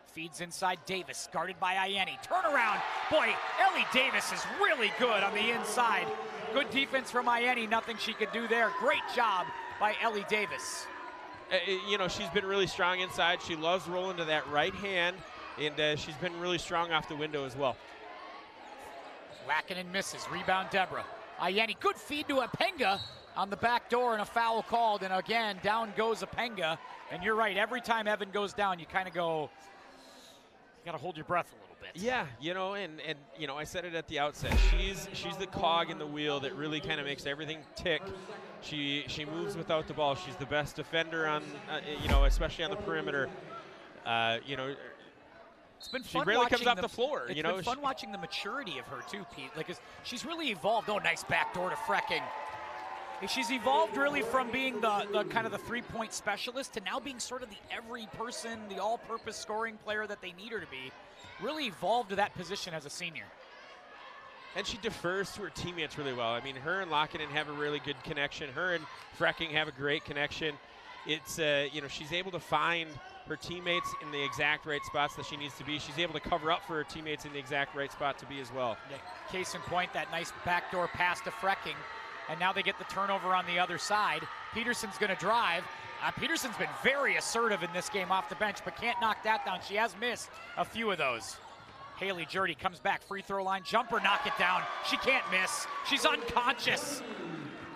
Feeds inside Davis, guarded by Ianni. Turnaround. Boy, Ellie Davis is really good on the inside. Good defense from Ianni. Nothing she could do there. Great job by Ellie Davis. You know, she's been really strong inside. She loves rolling to that right hand. And she's been really strong off the window as well. Lackinen misses. Rebound Deborah. Ianni, good feed to Apinga on the back door, and a foul called. And again, down goes Apinga. And you're right, every time Evan goes down, you kind of go, you got to hold your breath a little bit. Yeah, you know, and you know, I said it at the outset. She's the cog in the wheel that really kind of makes everything tick. She moves without the ball. She's the best defender on, you know, especially on the perimeter. You know, it's been fun. She rarely comes off the floor. It's you know, been fun watching the maturity of her too, Pete. Like, she's really evolved. Oh, nice backdoor to Frecking. She's evolved really from being the kind of the 3-point specialist to now being sort of the every person, the all-purpose scoring player that they need her to be. Really evolved to that position as a senior. And she defers to her teammates really well. I mean, her and Lackinen have a really good connection. Her and Frecking have a great connection. It's, you know, she's able to find her teammates in the exact right spots that she needs to be. She's able to cover up for her teammates in the exact right spot to be as well. Yeah, case in point, that nice backdoor pass to Frecking. And now they get the turnover on the other side. Peterson's going to drive. Peterson's been very assertive in this game off the bench, but can't knock that down. She has missed a few of those. Haley Jordy comes back, free throw line, jumper, knock it down. She can't miss. She's unconscious.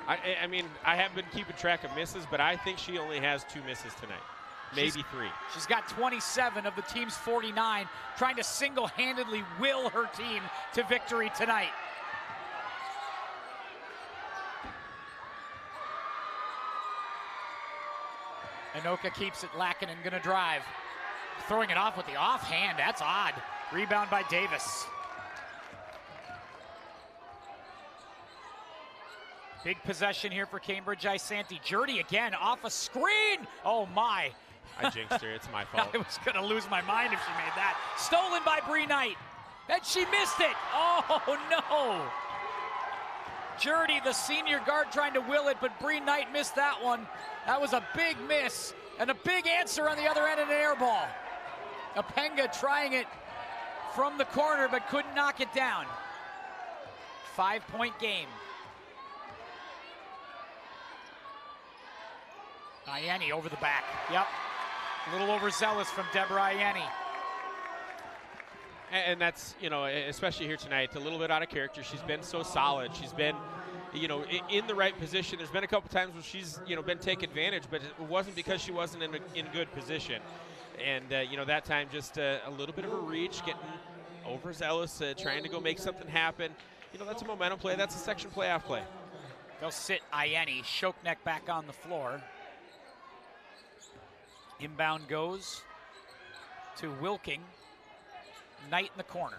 I mean, I haven't been keeping track of misses, but I think she only has 2 misses tonight. Maybe 3. She's got 27 of the team's 49, trying to single-handedly will her team to victory tonight. Anoka keeps it. Lackinen gonna drive. Throwing it off with the offhand. That's odd. Rebound by Davis. Big possession here for Cambridge-Isanti. Jurdy again off a screen. Oh my. I jinxed her. It's my fault. I was going to lose my mind if she made that. Stolen by Bree Knight. And she missed it. Oh no. Jurdy, the senior guard, trying to will it, but Bree Knight missed that one. That was a big miss and a big answer on the other end of an air ball. Apenga trying it from the corner but couldn't knock it down. 5-point game. Ianni over the back. Yep. A little overzealous from Deborah Ianni. And that's, you know, especially here tonight, a little bit out of character. She's been so solid. She's been, you know, in the right position. There's been a couple times where she's, you know, been taken advantage, but it wasn't because she wasn't in good position. And, you know, that time just a little bit of a reach, getting overzealous, trying to go make something happen. You know, that's a momentum play. That's a section playoff play. They'll sit Ianni. Shoknek back on the floor. Inbound goes to Wilking. Knight in the corner.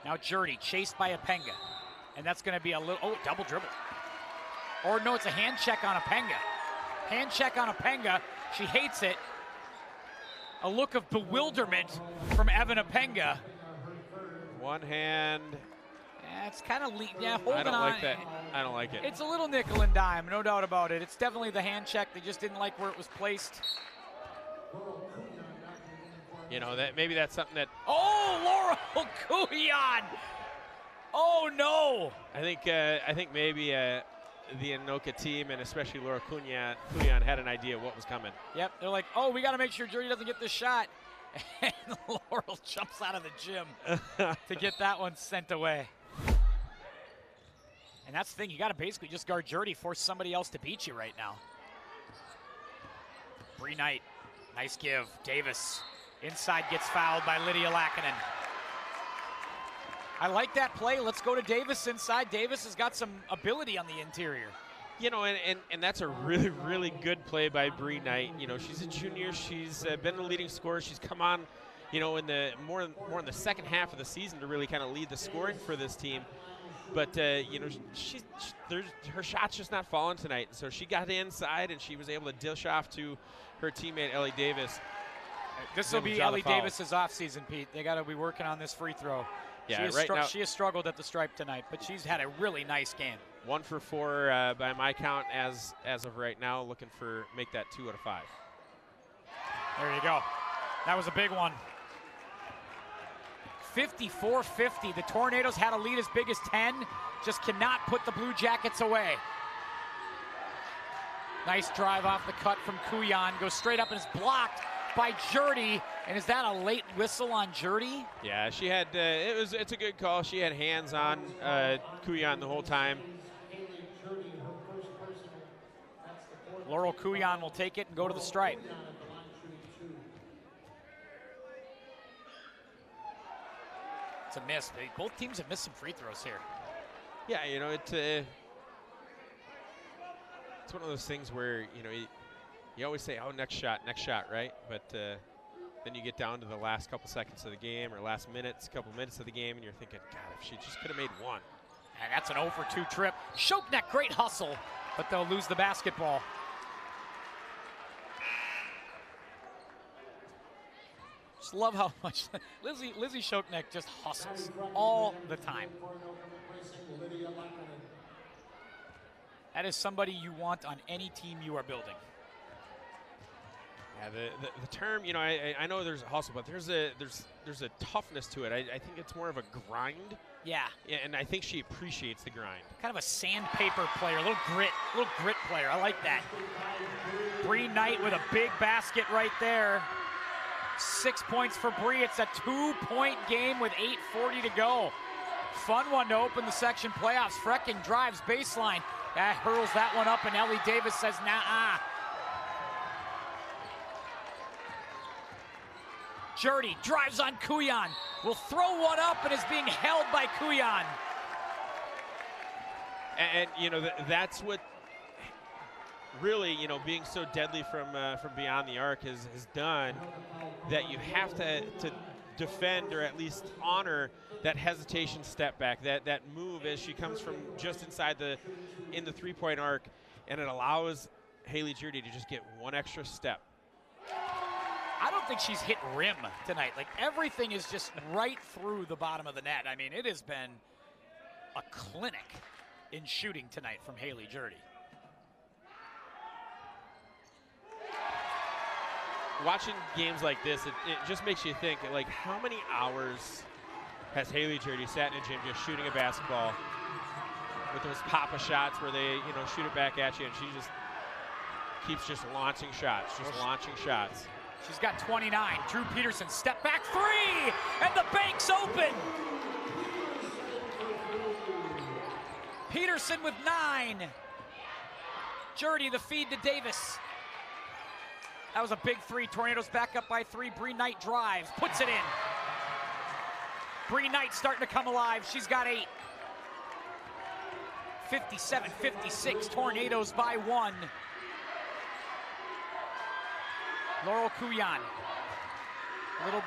Now Jurdy chased by Apenga. And that's going to be a little, oh, double dribble. Or no, it's a hand check on Apenga. Hand check on Apenga. She hates it. A look of bewilderment from Evan Apenga. One hand. Yeah, it's kind of, yeah, holding on. I don't like that. I don't like it. It's a little nickel and dime, no doubt about it. It's definitely the hand check. They just didn't like where it was placed. You know, that maybe that's something that. Oh, Laurel Kuyan! Oh no! I think maybe the Anoka team and especially Laura Kuyan had an idea what was coming. Yep, they're like, oh, we got to make sure Jurdy doesn't get this shot. And Laurel jumps out of the gym to get that one sent away. And that's the thing, you got to basically just guard Jurdy, force somebody else to beat you right now. Bree Knight, nice give. Davis inside gets fouled by Lydia Lackinen. I like that play. Let's go to Davis inside. Davis has got some ability on the interior. You know, and that's a really, really good play by Bree Knight. You know, she's a junior. She's been the leading scorer. She's come on, you know, in the more in the second half of the season to really kind of lead the scoring for this team. But, you know, her shot's just not falling tonight. So she got inside, and she was able to dish off to her teammate, Ellie Davis. This will be Ellie Davis's offseason, Pete. They got to be working on this free throw. Yeah, she has struggled at the stripe tonight, but she's had a really nice game. 1 for 4 by my count as of right now, looking for make that 2 out of 5. There you go. That was a big one. 54-50. The Tornadoes had a lead as big as 10. Just cannot put the Blue Jackets away. Nice drive off the cut from Kuyan. Goes straight up and is blocked by Jurdy. And is that a late whistle on Jurdy? Yeah, she had. It's a good call. She had hands on Kuyan the whole time. Laurel Kuyan will take it and go to the stripe. It's a miss. Both teams have missed some free throws here. Yeah, you know, it's one of those things where, you know, you always say, oh, next shot, right? But then you get down to the last couple seconds of the game or last couple minutes of the game, and you're thinking, God, if she just could have made one. And that's an 0 for 2 trip. Shoknek, great hustle, but they'll lose the basketball. Just love how much Lizzie Shoknek just hustles all the time. That is somebody you want on any team you are building. Yeah, the term, you know, I know there's a hustle, but there's a toughness to it. I think it's more of a grind. Yeah. And I think she appreciates the grind. Kind of a sandpaper player, a little grit player. I like that. Bree Knight with a big basket right there. 6 points for Bree. It's a 2-point game with 8:40 to go. Fun one to open the section playoffs. Frecking drives baseline. Hurls that one up, and Ellie Davis says, nah. Jurdy drives on Kuyan. Will throw one up and is being held by Kuyan. And you know, that's what really, you know, being so deadly from beyond the arc has done that you have to defend or at least honor that hesitation step back, that move as she comes from just inside in the three-point arc, and it allows Haley Jurdy to just get one extra step. I don't think she's hit rim tonight. Like, everything is just right through the bottom of the net. I mean, it has been a clinic in shooting tonight from Haley Jurdy. Watching games like this, it just makes you think, like, how many hours has Haley Jurdy sat in a gym just shooting a basketball with those pop-a shots where they, you know, shoot it back at you, and she just keeps just launching shots, launching shots. She's got 29. Drew Peterson, step back three, and the bank's open. Peterson with 9. Jurdy the feed to Davis. That was a big three. Tornadoes back up by 3. Bree Knight drives, puts it in. Bree Knight starting to come alive. She's got 8. 57-56. Tornadoes by 1. Laurel Kuyan. Little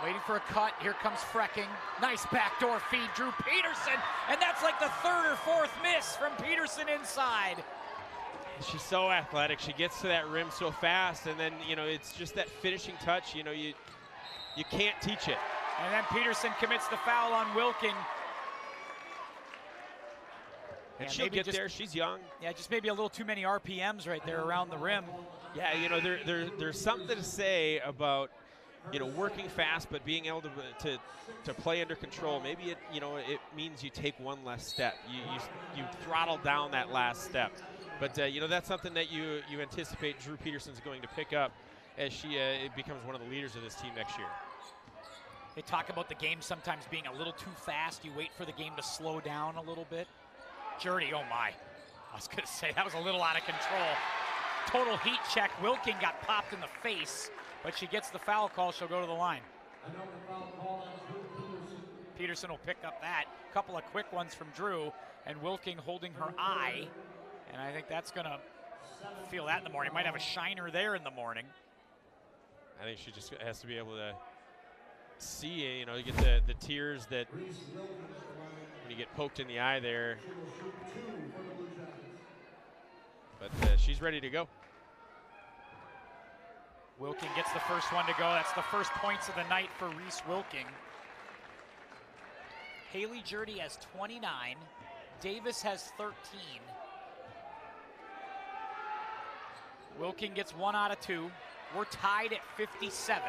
waiting for a cut. Here comes Frecking. Nice backdoor feed. Drew Peterson. And that's like the 3rd or 4th miss from Peterson inside. She's so athletic. She gets to that rim so fast, and then, you know, it's just that finishing touch. You know, you can't teach it. And then Peterson commits the foul on Wilking. And she'll get there. She's young. Yeah, just maybe a little too many RPMs right there around the rim. Yeah, you know, there's something to say about, you know, working fast but being able to play under control. Maybe it means you take one less step. You throttle down that last step. But you know, that's something that you anticipate Drew Peterson's going to pick up as she becomes one of the leaders of this team next year. They talk about the game sometimes being a little too fast. You wait for the game to slow down a little bit. Jurdy, oh my. I was going to say, that was a little out of control. Total heat check. Wilking got popped in the face, but she gets the foul call. She'll go to the line. Peterson will pick up that. Couple of quick ones from Drew, and Wilking holding her eye. And I think that's going to feel that in the morning. Might have a shiner there in the morning. I think she just has to be able to see, you know, you get the tears that when you get poked in the eye there. But she's ready to go. Wilking gets the first one to go. That's the first points of the night for Reese Wilking. Haley Jurdy has 29. Davis has 13. Wilking gets 1 out of 2. We're tied at 57.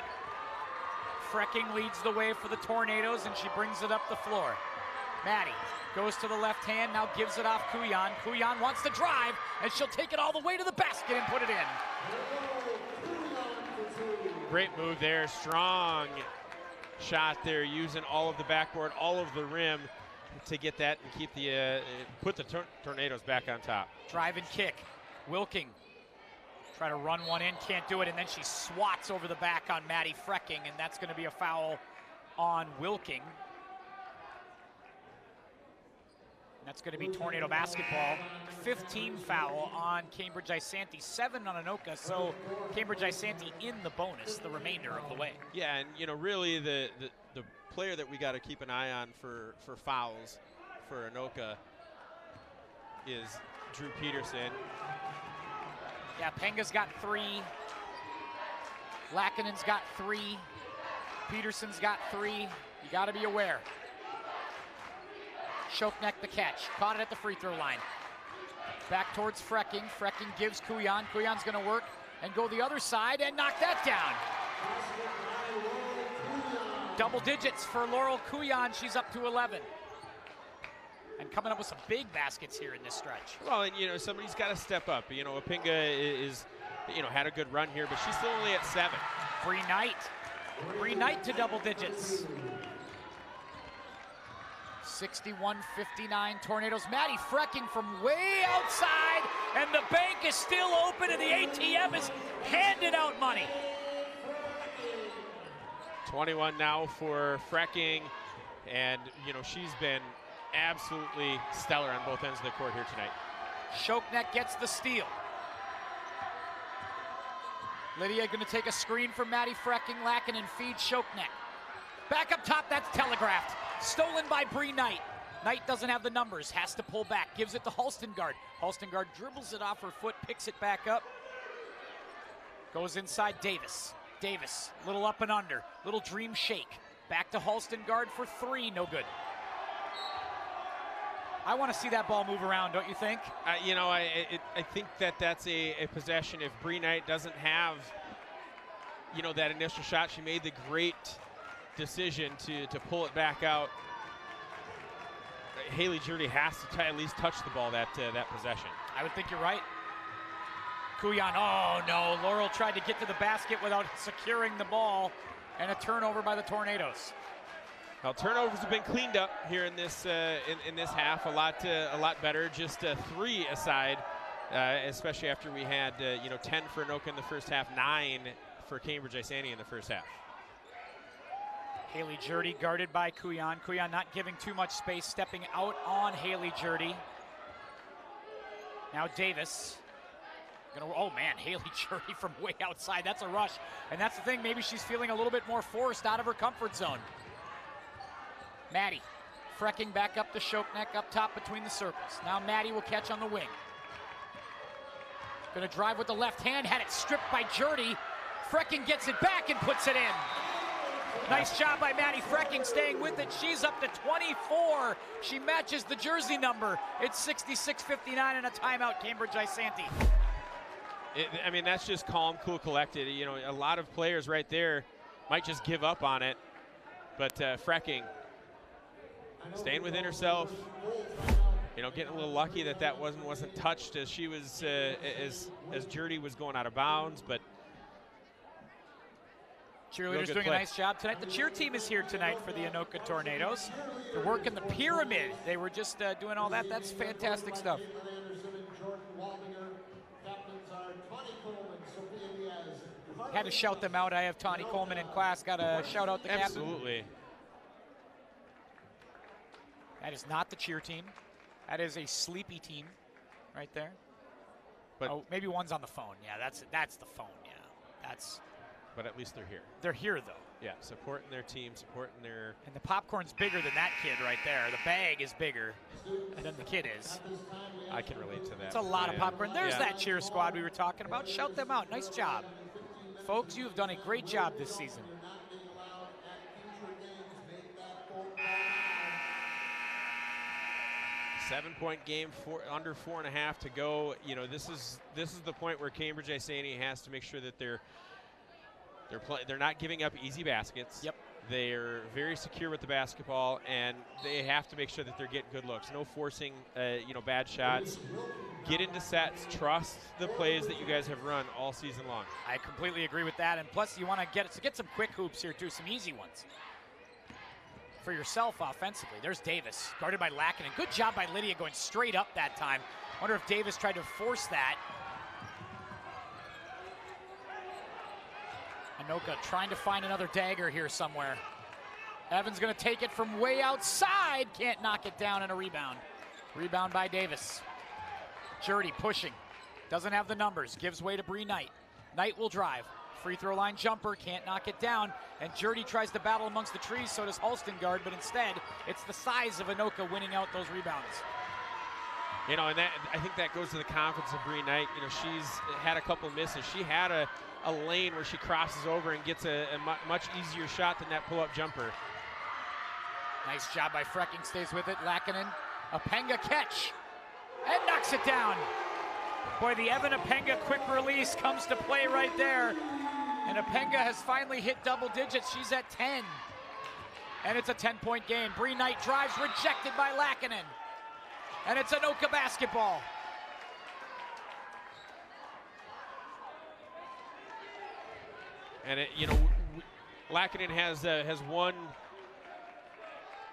Frecking leads the way for the Tornadoes, and she brings it up the floor. Maddie goes to the left hand, now gives it off Kuyan. Kuyan wants to drive, and she'll take it all the way to the basket and put it in. Great move there, strong shot there, using all of the backboard, all of the rim to get that and keep put the Tornadoes back on top. Drive and kick. Wilking try to run one in, can't do it, and then she swats over the back on Maddie Frecking, and that's going to be a foul on Wilking. That's going to be Tornado basketball. 15 foul on Cambridge-Isanti, 7 on Anoka, so Cambridge-Isanti in the bonus the remainder of the way. Yeah, and you know, really the player that we got to keep an eye on for fouls for Anoka is Drew Peterson. Yeah, Penga's got 3. Lakinen's got 3. Peterson's got 3. You got to be aware. Shoknek the catch. Caught it at the free throw line. Back towards Frecking. Frecking gives Kuyan. Kuyan's going to work and go the other side and knock that down. Double digits for Laurel Kuyan. She's up to 11. And coming up with some big baskets here in this stretch. Well, and you know, somebody's got to step up. You know, Opinga is, you know, had a good run here, but she's still only at 7. Bree Knight. Bree Knight to double digits. 61-59 Tornadoes. Maddie Frecking from way outside, and the bank is still open, and the ATM is handing out money. 21 now for Frecking, and you know, she's been absolutely stellar on both ends of the court here tonight. Shoknek gets the steal. Lydia going to take a screen from Maddie Frecking. Lackinen feeds Shoknek. Back up top, that's telegraphed. Stolen by Bree Knight. Knight doesn't have the numbers, has to pull back. Gives it to Halstengard. Halstengard dribbles it off her foot, picks it back up. Goes inside Davis. Davis, little up and under, little dream shake. Back to Halstengard for three, no good. I want to see that ball move around, don't you think? You know, I think that's a possession. If Bree Knight doesn't have, you know, that initial shot, she made the great decision to pull it back out. Haley Jurdy has to at least touch the ball that possession. I would think you're right. Kuyan, oh no, Laurel tried to get to the basket without securing the ball, and a turnover by the Tornadoes. Well, turnovers have been cleaned up here in this half a lot better. Just 3 aside, especially after we had 10 for Anoka in the first half, 9 for Cambridge-Isanti in the first half. Haley Jurdy guarded by Kuyan. Kuyan not giving too much space, stepping out on Haley Jurdy. Now Davis. Oh man, Haley Jurdy from way outside. That's a rush. And that's the thing, maybe she's feeling a little bit more forced out of her comfort zone. Maddie Frecking back up to Shoknek up top between the circles. Now Maddie will catch on the wing. Gonna drive with the left hand, had it stripped by Jurdy. Frecking gets it back and puts it in. Nice job by Maddie Frecking staying with it. She's up to 24. She matches the jersey number. It's 66-59 and a timeout, Cambridge-Isanti. I mean, that's just calm, cool, collected. You know, a lot of players right there might just give up on it. But Frecking staying within herself. You know, getting a little lucky that wasn't touched as she was as Jurdy was going out of bounds, but cheerleaders doing a nice job tonight. The cheer team is here tonight for the Anoka Tornadoes. They're working the pyramid. They were just doing all that. That's fantastic stuff. Had to shout them out. I have Tawny Coleman in class. Got to shout out the captain. Absolutely. That is not the cheer team. That is a sleepy team right there. But oh, maybe one's on the phone. Yeah, that's the phone. Yeah, that's. But at least they're here. They're here though. Yeah, supporting their team, supporting their. And the popcorn's bigger than that kid right there. The bag is bigger than the kid is. I can relate to that. It's a lot of popcorn. There's that cheer squad we were talking about. Shout them out. Nice job. Folks, you have done a great job this season. Seven-point game, under 4.5 to go. You know, this is the point where Cambridge-Isanti has to make sure that they're not giving up easy baskets. Yep. They're very secure with the basketball, and they have to make sure that they're getting good looks. No forcing, bad shots. Get into sets. Trust the plays that you guys have run all season long. I completely agree with that. And plus, you want to get some quick hoops here too, some easy ones for yourself offensively. There's Davis, guarded by Lackinen. Good job by Lydia going straight up that time. Wonder if Davis tried to force that. Anoka trying to find another dagger here somewhere. Evans going to take it from way outside. Can't knock it down, and a rebound. Rebound by Davis. Jurdy pushing. Doesn't have the numbers. Gives way to Bree Knight. Knight will drive. Free throw line jumper. Can't knock it down. And Jurdy tries to battle amongst the trees. So does Halstengard. But instead, it's the size of Anoka winning out those rebounds. You know, and I think that goes to the confidence of Bree Knight. You know, she's had a couple misses. She had a lane where she crosses over and gets a much easier shot than that pull-up jumper. Nice job by Frecking, stays with it. Lackinen, Apenga catch, and knocks it down. Boy, the Evan Apenga quick release comes to play right there. And Apenga has finally hit double digits. She's at 10. And it's a 10-point game. Bree Knight drives, rejected by Lackinen. And it's Anoka basketball. And Lackinen has one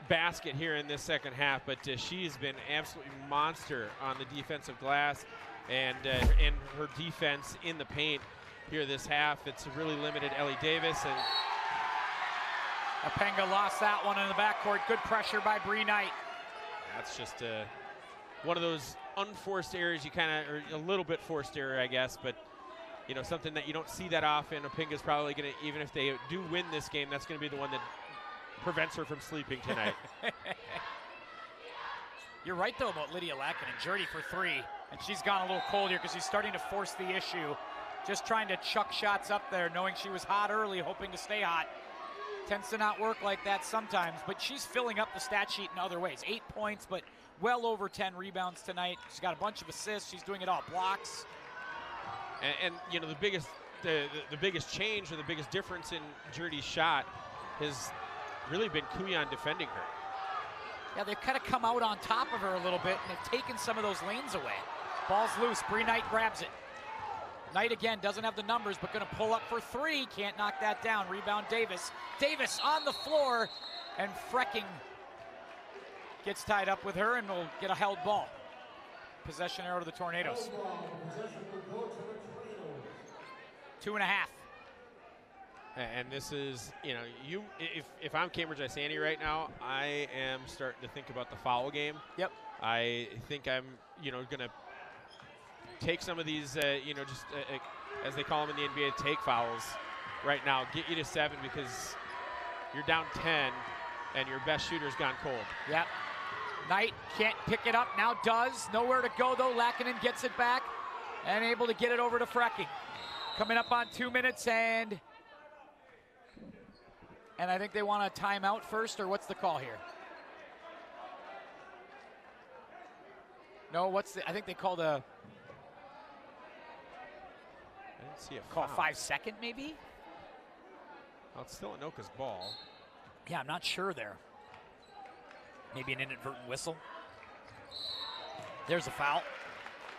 basket here in this second half, but she's been absolutely monster on the defensive glass and her defense in the paint here this half. It's really limited Ellie Davis, and Apenga lost that one in the backcourt. Good pressure by Bree Knight. That's just one of those unforced errors, or a little bit forced error, I guess, but you know, something that you don't see that often. Opinga's probably going to, even if they do win this game, that's going to be the one that prevents her from sleeping tonight. You're right, though, about Lydia Lackinen. Jurdy for 3, and she's gone a little cold here because she's starting to force the issue. Just trying to chuck shots up there, knowing she was hot early, hoping to stay hot. Tends to not work like that sometimes, but she's filling up the stat sheet in other ways. 8 points, but well over 10 rebounds tonight. She's got a bunch of assists. She's doing it all. Blocks. And you know, the biggest change or the biggest difference in Jurdy's shot has really been Kuyan defending her. Yeah, they've kind of come out on top of her a little bit, and they've taken some of those lanes away. Ball's loose. Bree Knight grabs it. Knight again doesn't have the numbers, but going to pull up for 3. Can't knock that down. Rebound Davis. Davis on the floor, and Frecking gets tied up with her and will get a held ball. Possession arrow to the Tornadoes. 2.5. And this is, you know, if I'm Cambridge-Isanti right now, I am starting to think about the foul game. Yep. I think I'm, you know, going to take some of these, you know, just as they call them in the NBA, take fouls right now. Get you to 7 because you're down 10 and your best shooter's gone cold. Yep. Knight can't pick it up, now does. Nowhere to go though. Lackinen gets it back and able to get it over to Frecking. Coming up on 2 minutes, and I think they want a timeout first, or what's the call here? No, I think they called a, I didn't see a call foul. 5 second maybe? Well, it's still Anoka's ball. Yeah, I'm not sure there. Maybe an inadvertent whistle. There's a foul.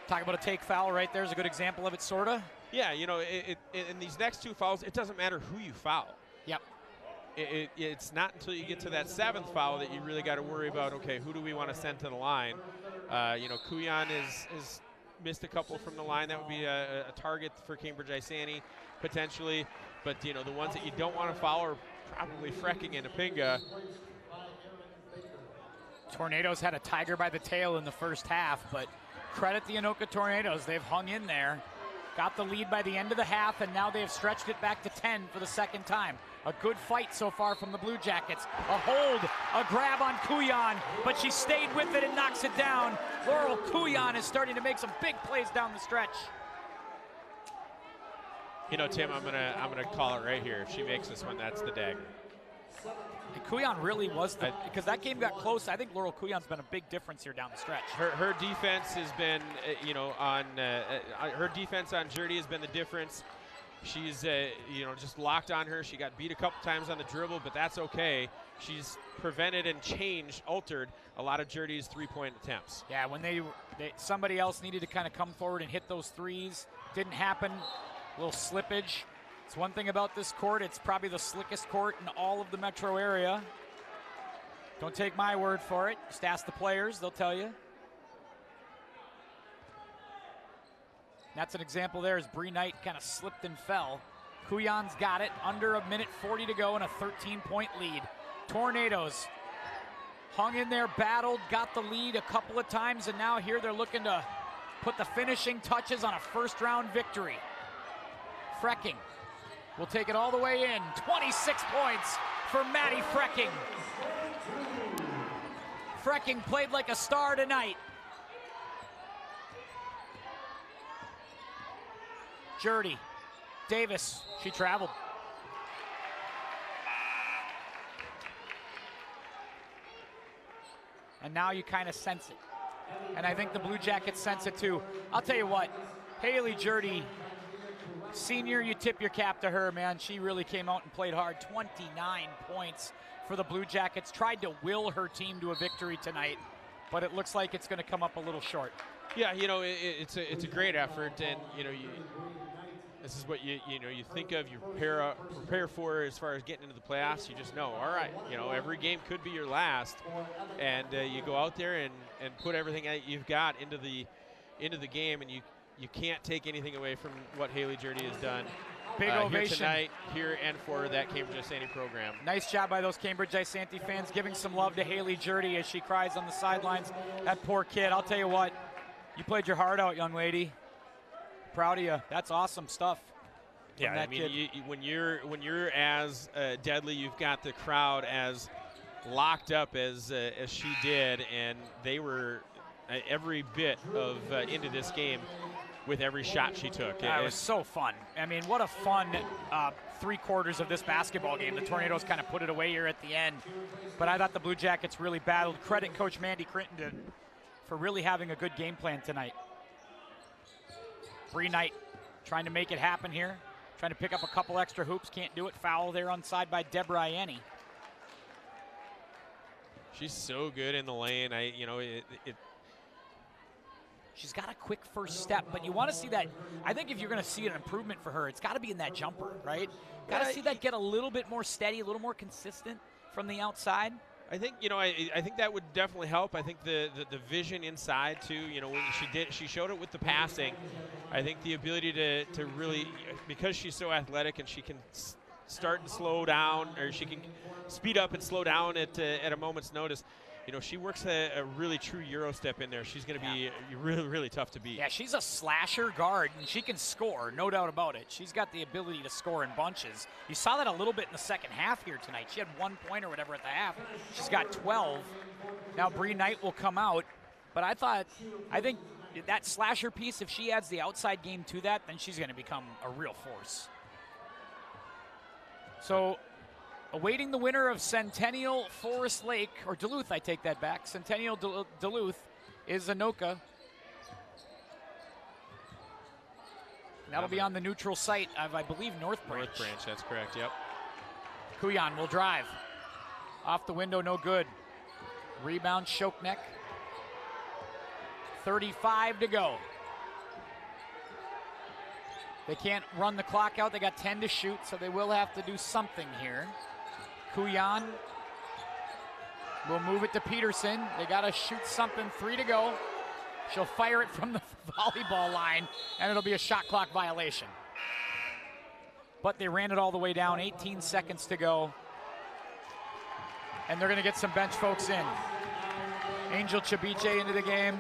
Talk about a take foul right there's a good example of it, sorta. Yeah, you know, in these next 2 fouls, it doesn't matter who you foul. Yep. It's not until you get to that 7th foul that you really got to worry about, okay, who do we want to send to the line? You know, Kuyan is missed a couple from the line. That would be a target for Cambridge-Isanti potentially. But, you know, the ones that you don't want to foul are probably Frecking and Opinga. Tornadoes had a tiger by the tail in the first half, but credit the Anoka Tornadoes. They've hung in there, got the lead by the end of the half, and now they have stretched it back to 10 for the 2nd time. A good fight so far from the Blue Jackets. A hold, a grab on Kuyan, but she stayed with it and knocks it down. Laurel Kuyan is starting to make some big plays down the stretch. You know, Tim, I'm gonna call it right here. If she makes this one, that's the dagger. And Kuyan really was because that game got close. I think Laurel Kuyan's been a big difference here down the stretch. Her defense has been, you know, her defense on Jurdy has been the difference. She's, you know, just locked on her. She got beat a couple times on the dribble, but that's okay. She's prevented and altered a lot of Jurdy's 3-point attempts. Yeah, when somebody else needed to kind of come forward and hit those threes, didn't happen. A little slippage. It's one thing about this court, it's probably the slickest court in all of the metro area. Don't take my word for it. Just ask the players, they'll tell you. That's an example there as Bree Knight kind of slipped and fell. Kuyan's got it, under 1:40 to go and a 13-point lead. Tornadoes hung in there, battled, got the lead a couple of times, and now here they're looking to put the finishing touches on a first-round victory. Frecking will take it all the way in. 26 points for Maddie Frecking. Frecking played like a star tonight. Jurdy, Davis, she traveled. And now you kind of sense it. And I think the Blue Jackets sense it too. I'll tell you what, Haley Jurdy, senior, you tip your cap to her, man. She really came out and played hard. 29 points for the Blue Jackets. Tried to will her team to a victory tonight, but it looks like it's going to come up a little short. Yeah, you know, it's a great effort, and you know, this is what you think of, you prepare for as far as getting into the playoffs. You just know, all right, you know, every game could be your last, and you go out there and put everything that you've got into the game, and you can't take anything away from what Haley Jurdy has done. Big ovation here tonight, here and for that Cambridge-Isanti program. Nice job by those Cambridge-Isanti fans giving some love to Haley Jurdy as she cries on the sidelines. That poor kid. I'll tell you what, you played your heart out, young lady. proud of you. That's awesome stuff. Yeah, I mean, when you're as deadly, you've got the crowd as locked up as she did, and they were every bit of into this game with every shot she took. It was so fun. I mean, what a fun 3 quarters of this basketball game. The Tornadoes kind of put it away here at the end, but I thought the Blue Jackets really battled. Credit Coach Mandy Crittenden for really having a good game plan tonight. Bree Knight trying to make it happen here. Trying to pick up a couple extra hoops. Can't do it. Foul there on side by Deborah Ianni. She's so good in the lane. She's got a quick first step, but you want to see that. I think if you're going to see an improvement for her, it's got to be in that jumper, right? Got to see that get a little bit more steady, a little more consistent from the outside. I think, I think that would definitely help. I think the vision inside too, when she showed it with the passing. I think the ability to really, because she's so athletic and she can start and slow down, or she can speed up and slow down at a moment's notice. She works a really true Euro step in there. She's going to be really, really tough to beat. Yeah, she's a slasher guard, and she can score, no doubt about it. She's got the ability to score in bunches. You saw that a little bit in the second half here tonight. She had 1 point or whatever at the half. She's got 12. Now Bree Knight will come out, but I think that slasher piece, if she adds the outside game to that, then she's going to become a real force. So, awaiting the winner of Centennial Forest Lake, or Duluth, I take that back. Centennial Duluth is Anoka. That'll be on the neutral site of, I believe, North Branch. North Branch, that's correct, yep. Kuyan will drive. Off the window, no good. Rebound, Shoknek. 35 to go. They can't run the clock out. They got 10 to shoot, so they will have to do something here. Kuyan will move it to Peterson. They got to shoot something. 3 to go. She'll fire it from the volleyball line, and it'll be a shot clock violation. But they ran it all the way down. 18 seconds to go. And they're going to get some bench folks in. Angel Chabiche into the game.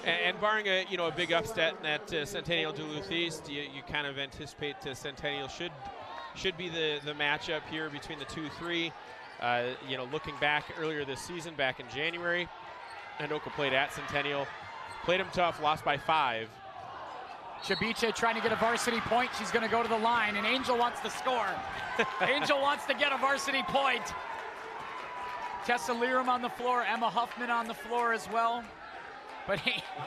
And barring a big upset in that Centennial Duluth East, you kind of anticipate Centennial should be the matchup here between the 2-3. Looking back earlier this season, back in January, Anoka played at Centennial, played them tough, lost by 5. Chabiche trying to get a varsity point. She's going to go to the line, and Angel wants to score. Angel wants to get a varsity point. Tessa Lerum on the floor, Emma Huffman on the floor as well. But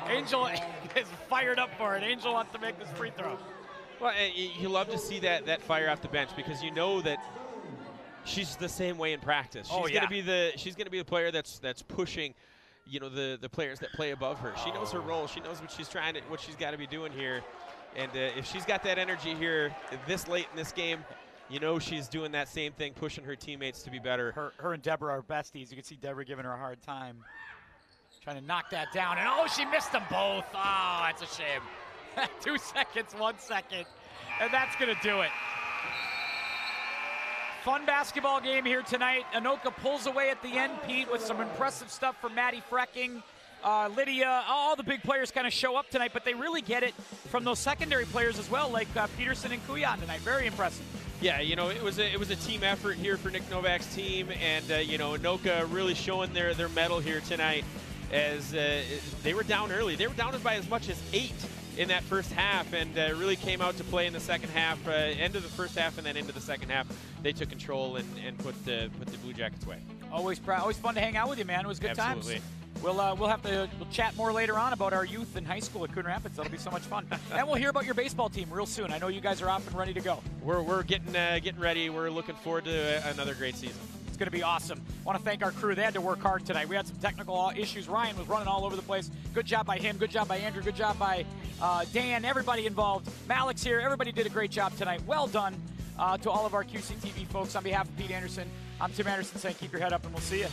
Angel is fired up for it. Angel wants to make this free throw. Well, you love to see that fire off the bench, because you know that she's the same way in practice. She's going to be the player that's pushing, the players that play above her. She knows her role. She knows what she's got to be doing here. And if she's got that energy here this late in this game, she's doing that same thing, pushing her teammates to be better. Her and Deborah are besties. You can see Deborah giving her a hard time. Trying to knock that down, and she missed them both. Oh, that's a shame. 2 seconds, 1 second, and that's going to do it. Fun basketball game here tonight. Anoka pulls away at the end, Pete, with some impressive stuff from Maddie Frecking. Lydia, all the big players kind of show up tonight, but they really get it from those secondary players as well, like Peterson and Kuyan tonight. Very impressive. Yeah, it was a team effort here for Nick Novak's team, and Anoka really showing their mettle here tonight, as they were down early. They were down by as much as 8 in that first half, and really came out to play in the second half, end of the first half and then into the second half. They took control and put the Blue Jackets away. Always fun to hang out with you, man. It was good Absolutely. times. We'll chat more later on about our youth in high school at Coon Rapids. That'll be so much fun. And we'll hear about your baseball team real soon. I know you guys are off and ready to go. We're getting ready. We're looking forward to another great season. It's going to be awesome. I want to thank our crew. They had to work hard tonight. We had some technical issues. Ryan was running all over the place. Good job by him. Good job by Andrew. Good job by Dan. Everybody involved. Malik's here. Everybody did a great job tonight. Well done to all of our QCTV folks. On behalf of Pete Anderson, I'm Tim Anderson saying keep your head up, and we'll see you.